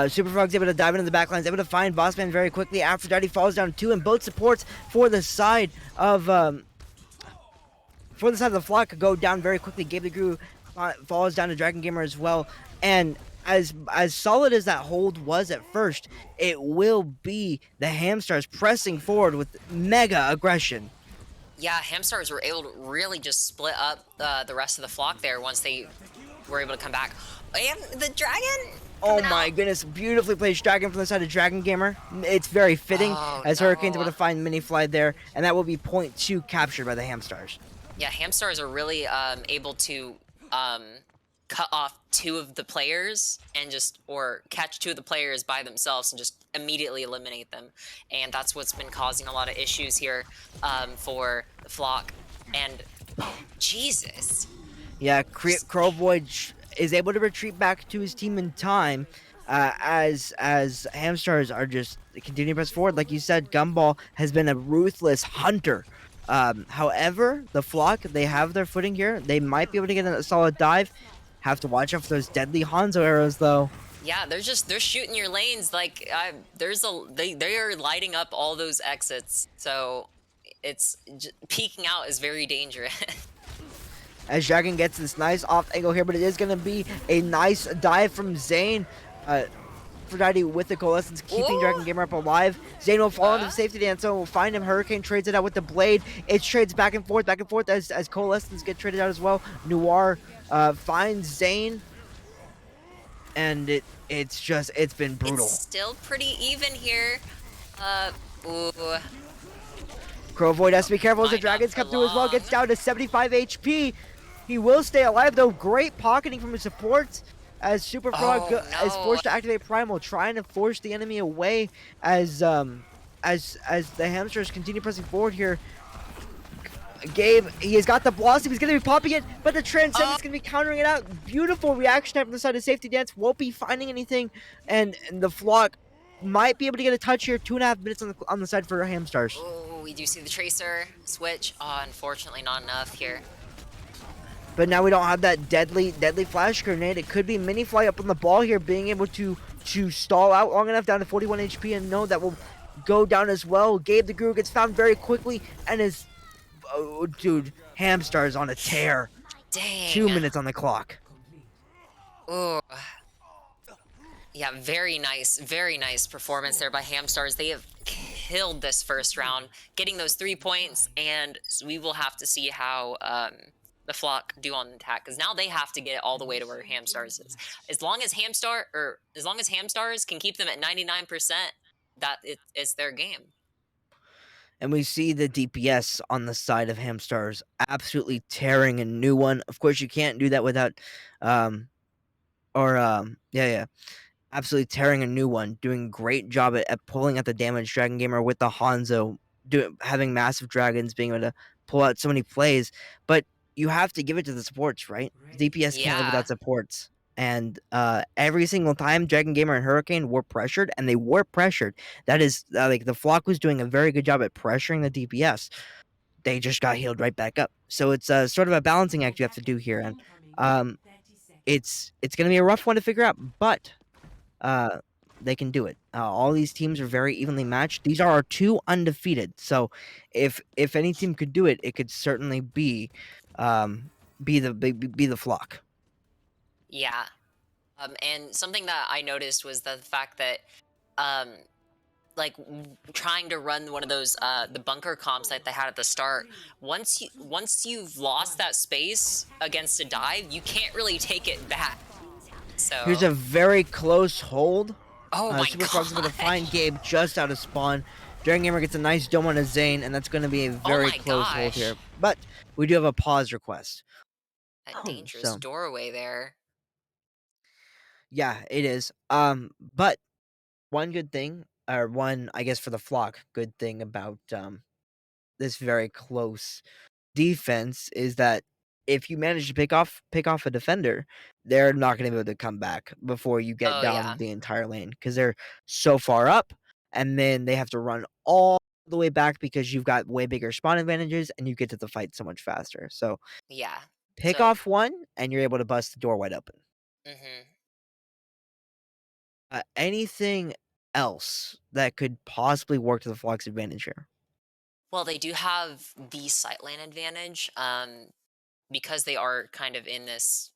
Super Frog's able to dive into the backlines, able to find Bossman very quickly. Aphrodite falls down two, and both supports for the side of the Flock go down very quickly. Gabe the Guru falls down to Dragon Gamer as well, and as solid as that hold was at first, it will be the Hamstars pressing forward with mega aggression. Yeah, Hamstars were able to really just split up the rest of the Flock there once they were able to come back. And the dragon. Oh my goodness, beautifully placed dragon from the side of Dragon Gamer. It's very fitting as Hurricane's able to find Minifly there, and that will be point 2 captured by the Hamstars. Yeah, Hamstars are really able to cut off two of the players and or catch two of the players by themselves and just immediately eliminate them. And that's what's been causing a lot of issues here for the Flock. And Jesus. Yeah, Crow Void is able to retreat back to his team in time as Hamstars are just continuing to press forward. Like you said, Gumball has been a ruthless hunter. However, the Flock, they have their footing here. They might be able to get a solid dive. Have to watch out for those deadly Hanzo arrows, though. Yeah, they're shooting your lanes like they are lighting up all those exits. So it's peeking out is very dangerous. As Dragon gets this nice off angle here, but it is going to be a nice dive from Zane. Aphrodite with the coalescence, keeping Dragon Gamer up alive. Zane will fall into the safety dance, so we'll find him. Hurricane trades it out with the blade. It trades back and forth as coalescence get traded out as well. Noir finds Zane, and it's been brutal. It's still pretty even here. Ooh. Crow Void has to be careful as the dragons come through as well. Gets down to 75 HP. He will stay alive though. Great pocketing from his supports as Super Frog is forced to activate Primal, trying to force the enemy away as the Hamsters continue pressing forward here. Gabe, he has got the Blossom, he's going to be popping it, but the Transcendence is going to be countering it out. Beautiful reaction time from the side of Safety Dance, won't be finding anything, and the Flock might be able to get a touch here. 2.5 minutes on the side for Hamstars. Oh, we do see the Tracer switch. Oh, unfortunately not enough here. But now we don't have that deadly flash grenade. It could be Minifly up on the ball here, being able to stall out long enough down to 41 HP, and no, that will go down as well. Gabe the Guru gets found very quickly, and is... Oh, dude, Hamstar's on a tear. Dang. 2 minutes on the clock. Oh. Yeah, very nice performance there by Hamstars. They have killed this first round, getting those 3 points, and we will have to see how the Flock do on the attack, because now they have to get it all the way to where Hamstars is. As long as Hamstars can keep them at 99%, it's their game. And we see the DPS on the side of Hamstars absolutely tearing a new one. Of course, you can't do that without or yeah, absolutely tearing a new one, doing a great job at pulling out the damage. Dragon Gamer with the Hanzo, having massive dragons, being able to pull out so many plays. But you have to give it to the supports, right? DPS can't live Yeah. without supports. And every single time Dragon Gamer and Hurricane were pressured, and they were pressured, that is like the Flock was doing a very good job at pressuring the DPS. They just got healed right back up. So it's sort of a balancing act you have to do here, and um, it's gonna be a rough one to figure out, but uh, they can do it. All these teams are very evenly matched. These are our two undefeated. So if any team could do it, it could certainly um, be the Flock. Yeah. And something that I noticed was the fact that, um, like trying to run one of those the bunker comps that they had at the start. Once you've lost that space against a dive, you can't really take it back. Here's So, a very close hold. oh my Super Frog's able to find gosh, Gabe just out of spawn. Dragon Gamer gets a nice dome on a Zane, and that's going to be a oh very my close hold here. gosh, But we do have a pause request. that dangerous So doorway there. yeah, it is. But one good thing, or one, I guess, for the Flock, good thing about this very close defense is that if you manage to pick off a defender, they're not going to be able to come back before you get Oh down yeah, the entire lane because they're so far up, and then they have to run all the way back because you've got way bigger spawn advantages and you get to the fight so much faster. So yeah. pick So, off one, and you're able to bust the door wide open. hmm Anything else that could possibly work to the Flock's advantage here? well, they do have the sightline advantage. Because they are kind of in this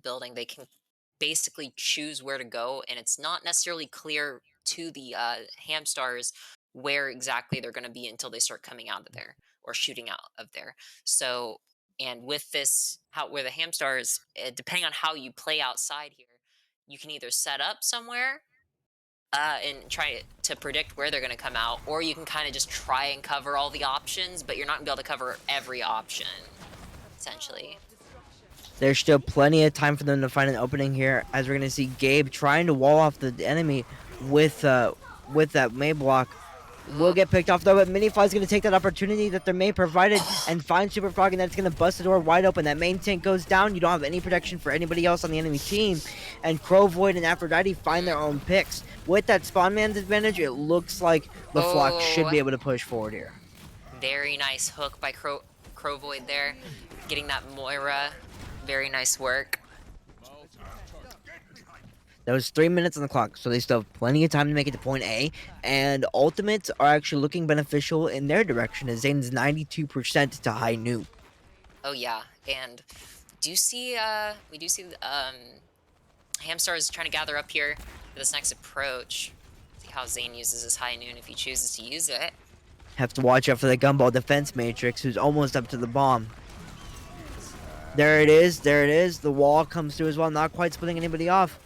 building, they can basically choose where to go, and it's not necessarily clear to the Hamstars where exactly they're going to be until they start coming out of there or shooting out of there. So, and with this, how where the Hamstars, depending on how you play outside here, you can either set up somewhere and try to predict where they're going to come out, or you can kind of just try and cover all the options, but you're not going to be able to cover every option, essentially. There's still plenty of time for them to find an opening here, as we're going to see Gabe trying to wall off the enemy with that May block. Will Ooh. get picked off though, but Minifly's going to take that opportunity that their May provided and find Super Frog, and that's going to bust the door wide open. That main tank goes down. You don't have any protection for anybody else on the enemy team, and Crow Void and Aphrodite find their own picks. With that spawn man's advantage, it looks like the Flock should Oh, be able to push forward here. very nice hook by Crow Void there, getting that Moira. Very nice work. That was 3 minutes on the clock, so they still have plenty of time to make it to point A. And ultimates are actually looking beneficial in their direction, as Zane's 92% to high noon. Oh yeah, and we do see Hamstar is trying to gather up here for this next approach. See how Zane uses his high noon if he chooses to use it. Have to watch out for the Gumball defense matrix, who's almost up to the bomb. There it is, there it is. The wall comes through as well, not quite splitting anybody off.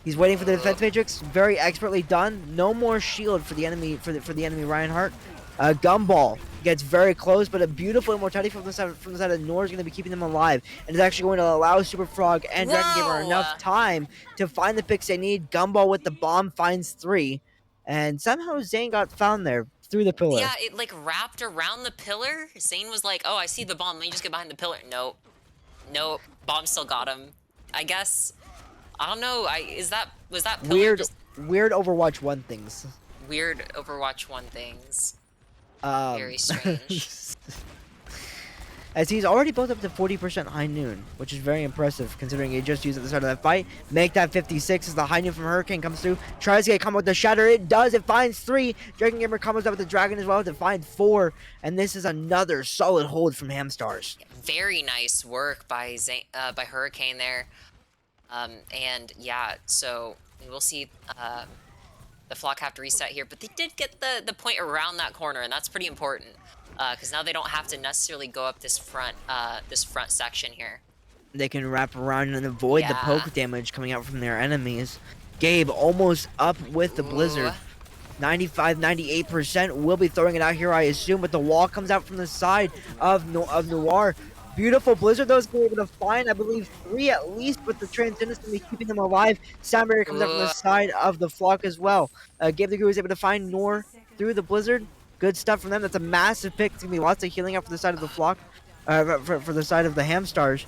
He's waiting for the defense matrix, very expertly done. No more shield for the enemy the enemy Reinhardt. Gumball gets very close, but a beautiful immortality from the side of Nor is going to be keeping them alive, and is actually going to allow Super Frog and Dragon Gamer enough time to find the picks they need. Gumball with the bomb finds 3, and somehow Zane got found there through the pillar. Yeah, it like wrapped around the pillar. Zane was like, "Oh, I see the bomb. Let me just get behind the pillar." Nope, nope. Bomb still got him. I guess. I don't know. Was that pillar Weird, just weird Overwatch 1 things. weird Overwatch 1 things? Um, Very strange. As he's already built up to 40% high noon, which is very impressive considering he just used at the start of that fight. Make that 56 as the high noon from Hurricane comes through. Tries to get a combo with the Shatter. It does. It finds 3. Dragon Gamer combos up with the Dragon as well to find 4. And this is another solid hold from Hamstars. Very nice work by by Hurricane there. And yeah, so we'll see the Flock have to reset here, but they did get the point around that corner, and that's pretty important because now they don't have to necessarily go up this front section here. They can wrap around and avoid the poke damage coming out from their enemies. Gabe almost up with the Blizzard. 95, 98% will be throwing it out here, I assume, but the wall comes out from the side of Noir. Beautiful Blizzard, those were able to find, I believe, 3 at least, with the Transcendence to be keeping them alive. Sound barrier comes out from the Ooh, side of the Flock as well. Gabe the Guru is able to find Nor through the Blizzard. Good stuff from them. That's a massive pick. It's going to be lots of healing out for the side of the Flock, for the side of the Hamstars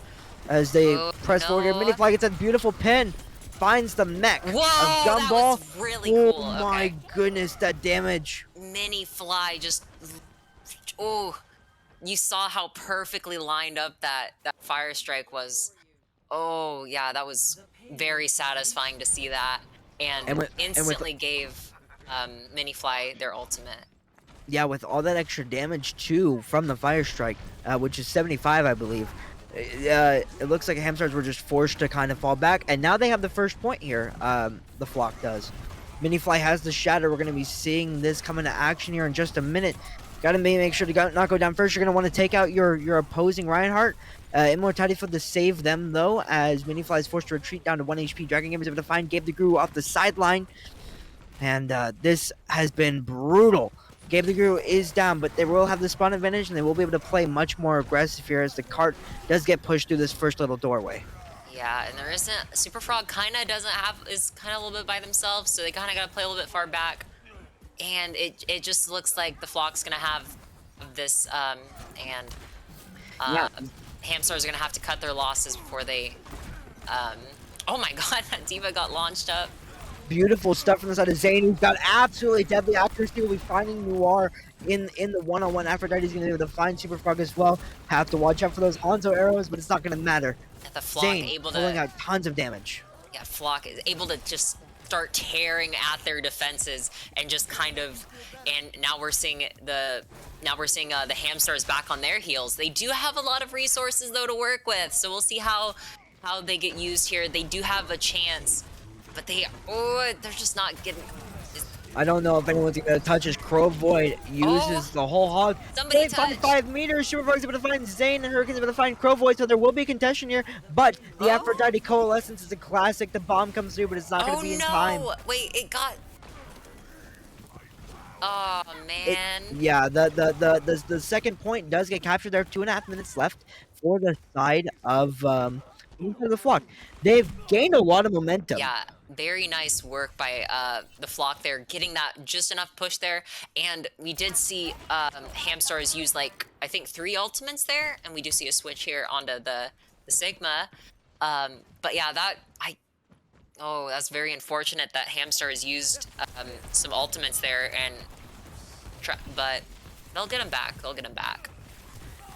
as they oh press forward here. Mini no. Fly gets that beautiful pin, finds the mech of Whoa, that Gumball. was really Oh cool. my Okay. goodness, that damage. Mini Fly just, oh, you saw how perfectly lined up that fire strike was. Oh yeah, that was very satisfying to see that, and And with instantly gave Mini Fly their ultimate. yeah, with all that extra damage too from the fire strike, which is 75, I believe. It looks like Hamstars were just forced to kind of fall back, and now they have the first point here. The Flock does. Minifly has the shatter. We're going to be seeing this come into action here in just a minute. Got to make sure to not go down first. You're going to want to take out your opposing Reinhardt. Immortality for to save them though, as Minifly is forced to retreat down to 1 HP. Dragon Gamer is able to find Gabe the Guru off the sideline. And this has been brutal. Gabe the Guru is down, but they will have the spawn advantage, and they will be able to play much more aggressive here as the cart does get pushed through this first little doorway. Yeah, and there isn't Super Frog is kind of a little bit by themselves, so they kind of got to play a little bit far back. And it just looks like the Flock's gonna have this and Yeah. Hamstars are gonna have to cut their losses before they oh my god, that Diva got launched up. Beautiful stuff from the side of Zane, who's got absolutely deadly accuracy. We'll be finding Noir in the one-on-one. Aphrodite's going to be able to find Super Frog as well. Have to watch out for those Hanzo arrows, but it's not going to matter. The Flock Zane able pulling to out tons of damage. yeah, Flock is able to just start tearing at their defenses and just kind of, and now we're seeing the Hamstars back on their heels. They do have a lot of resources though to work with, so we'll see how they get used here. They do have a chance, but they're just not getting. I don't know if anyone's going to touch his Crow Void. Uses the whole hog. Somebody Find touch. 5 meters. Super Frog's able to find Zane, and Hurricane's able to find Crow Void, so there will be contention here. But the Aphrodite Coalescence is a classic. The bomb comes through, but it's not going to be in time. Wait, it got. Oh man. The second point does get captured. There are 2.5 minutes left for the side of the Flock. They've gained a lot of momentum. Yeah, very nice work by the Flock there, getting that just enough push there. And we did see Hamstars use like I think 3 ultimates there, and we do see a switch here onto the Sigma. But yeah, that's very unfortunate that Hamstars used some ultimates there, and but they'll get him back. They'll get him back.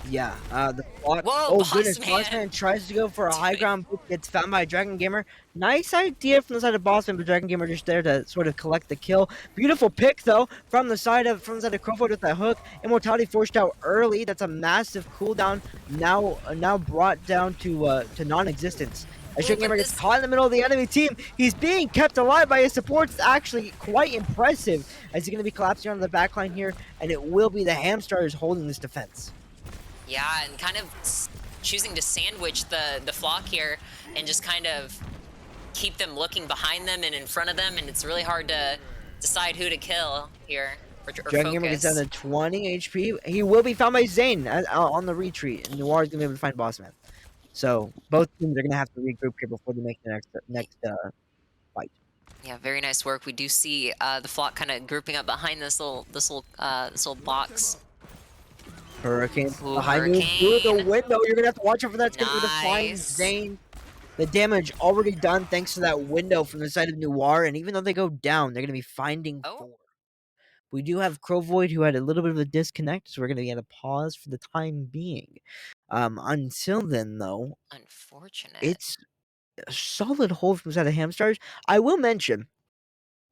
Yeah, the Flock. Whoa, Oh Boss goodness, Man. Bossman tries to go for a high ground, but gets found by Dragon Gamer. Nice idea from the side of Bossman, but Dragon Gamer just there to sort of collect the kill. Beautiful pick though from the side of Crowfoot with that hook. Immortality forced out early. That's a massive cooldown. Now brought down to non-existence. As Dragon Gamer gets caught in the middle of the enemy team, he's being kept alive by his supports. It's actually quite impressive as he's going to be collapsing onto the backline here, and it will be the Hamstars holding this defense. Yeah, and kind of choosing to sandwich the Flock here and just kind of keep them looking behind them and in front of them, and it's really hard to decide who to kill here or Dragon Gamer gets down to 20 HP. He will be found by Zane on the retreat, and Noir is going to be able to find Bossman. So both teams are going to have to regroup here before they make the next fight. Yeah, very nice work. We do see the Flock kind of grouping up behind this little box. Hurricane behind you through the window. You're gonna have to watch out for that. It's gonna be the flying Zane. The damage already done thanks to that window from the side of Noir, and even though they go down, they're gonna be finding 4. We do have Crowvoid who had a little bit of a disconnect, so we're gonna get a pause for the time being. Until then, though, unfortunate. It's a solid hold from the side of Hamstars. I will mention,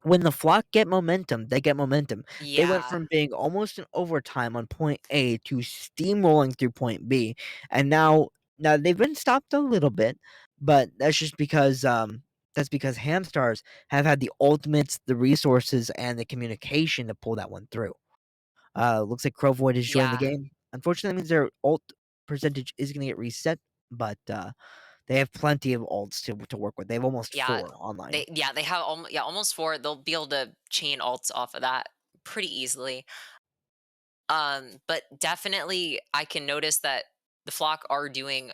when the Flock get momentum, they get momentum. Yeah. They went from being almost in overtime on point A to steamrolling through point B, and now they've been stopped a little bit, but that's just because Hamstars have had the ultimates, the resources, and the communication to pull that one through. Looks like Crowvoid has joined the game. Unfortunately, that means their ult percentage is going to get reset, but they have plenty of ults to work with. They have almost 4 online. They have almost 4. They'll be able to chain ults off of that pretty easily. But definitely I can notice that the Flock are doing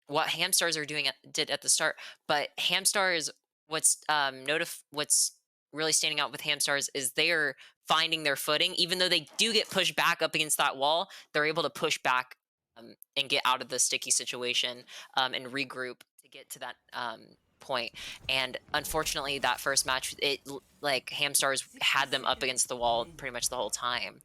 what Hamstars did at the start, but Hamstars what's really standing out with Hamstars is they are finding their footing. Even though they do get pushed back up against that wall, they're able to push back and get out of the sticky situation and regroup to get to that point. And unfortunately, that first match, like Hamstars had them up against the wall pretty much the whole time,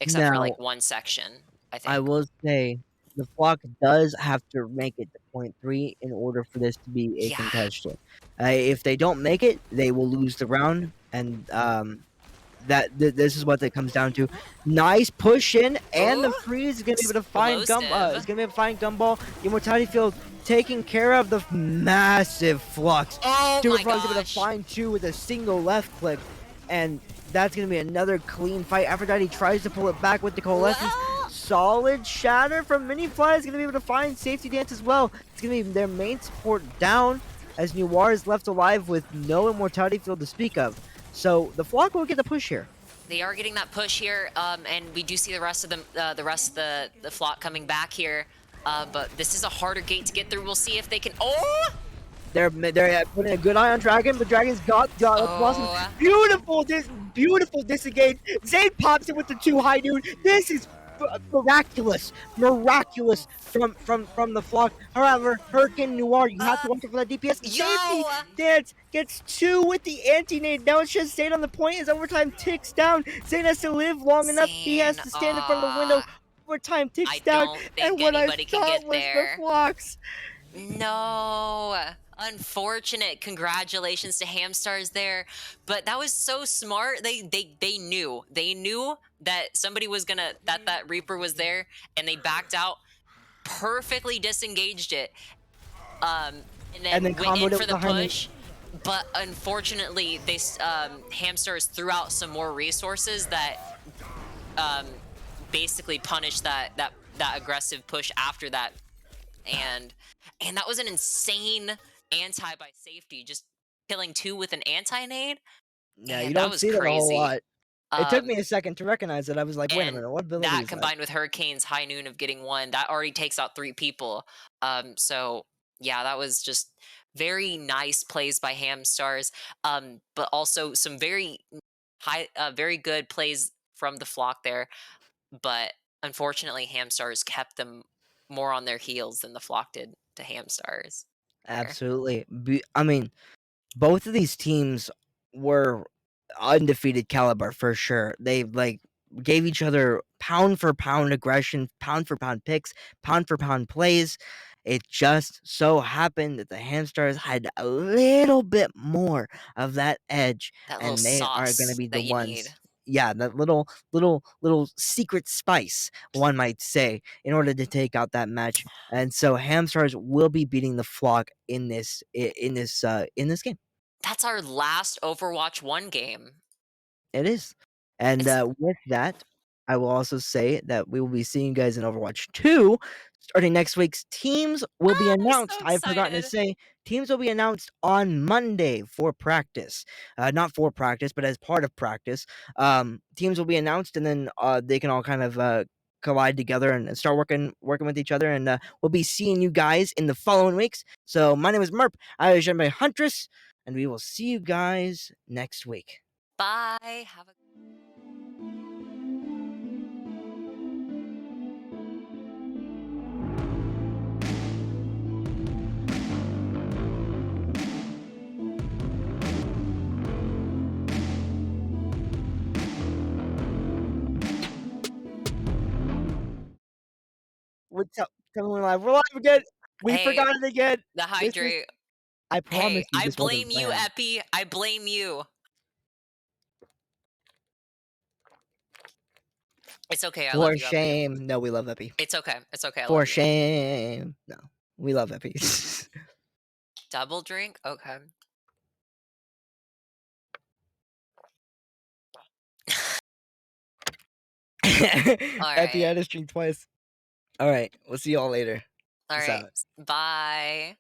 except for Now, like one section, I I think. will say the Flock does have to make it to point 3 in order for this to be a Yeah. contested. If they don't make it, they will lose the round, and this is what it comes down to. Nice push in, and the Ooh, freeze is gonna be able to find explosive. Gumball. The Immortality Field taking care of the massive Flux. Oh Super my Flux able to gosh. find 2 with a single left click, and that's gonna be another clean fight. Aphrodite tries to pull it back with the Coalescence. Well, Solid shatter from Minifly is gonna be able to find Safety Dance as well. It's gonna be their main support down, as Noir is left alive with no Immortality Field to speak of. So the Flock will get the push here. they are getting that push here, and we do see the rest of them, the rest of the Flock coming back here. But this is a harder gate to get through. We'll see if they can. Oh, They're putting a good eye on Dragon, but Dragon's got Blossom. oh, Beautiful disengage. Zane pops it with the 2 high noon. This is miraculous from the Flock. However, Hurricane Noir, you have to watch it for that DPS. Safety yo, Dance gets 2 with the anti-nade. Now it's just Zane on the point as overtime ticks down. Zane has to live long enough. He has Zane. to stand in front of the window. Overtime ticks I down. don't And think what I anybody can thought get was there. the Flocks. No, unfortunate. Congratulations to Hamstars there, but that was so smart. They knew that somebody was gonna that Reaper was there, and they backed out, perfectly disengaged it, and And then then went in comboed it for with the the high noon. push. But unfortunately, Hamstars threw out some more resources that basically punished that aggressive push after that, and that was an insane anti by Safety, just killing 2 with an anti-nade, Yeah, you and that don't was see that a whole crazy. lot. It took me Um, a second to recognize it. I was like, wait a and minute, what ability that is that? combined with Hurricane's high noon of getting 1, that already takes out 3 people. So yeah, that was just very nice plays by Hamstars, but also some very good plays from the Flock there. But unfortunately, Hamstars kept them more on their heels than the Flock did to Hamstars there. Absolutely. I mean, both of these teams were undefeated caliber for sure. They like gave each other pound for pound aggression, pound for pound picks, pound for pound plays. It just so happened that the Hamstars had a little bit more of that edge, That little and they are going to sauce be the that you need. ones. Yeah, that little secret spice, one might say, in order to take out that match. And so Hamstars will be beating the Flock in this game. That's our last Overwatch 1 game. It is. And It's with that, I will also say that we will be seeing you guys in Overwatch 2 starting next week's teams will be I'm so announced. I've forgotten to excited. say teams will be announced on Monday for practice. Not for practice, but as part of practice. Teams will be announced, and then they can all kind of collide together and start working with each other. And we'll be seeing you guys in the following weeks. So my name is Merp. I was joined by Huntress, and we will see you guys next week. Bye. Have a Tell me we're live. We're live again. We Hey, forgot it again. the This is. hydrate. I Hey, promise you, I this wasn't blame you, planned. Epi. I blame you. It's okay. I love For you, Epi. shame. No, we love Epi. It's okay. It's okay. I For love you. shame. No, we love Epi. Double drink? Okay. All Epi right. had his drink twice. All right, we'll see y'all later. All Peace right. out. Bye.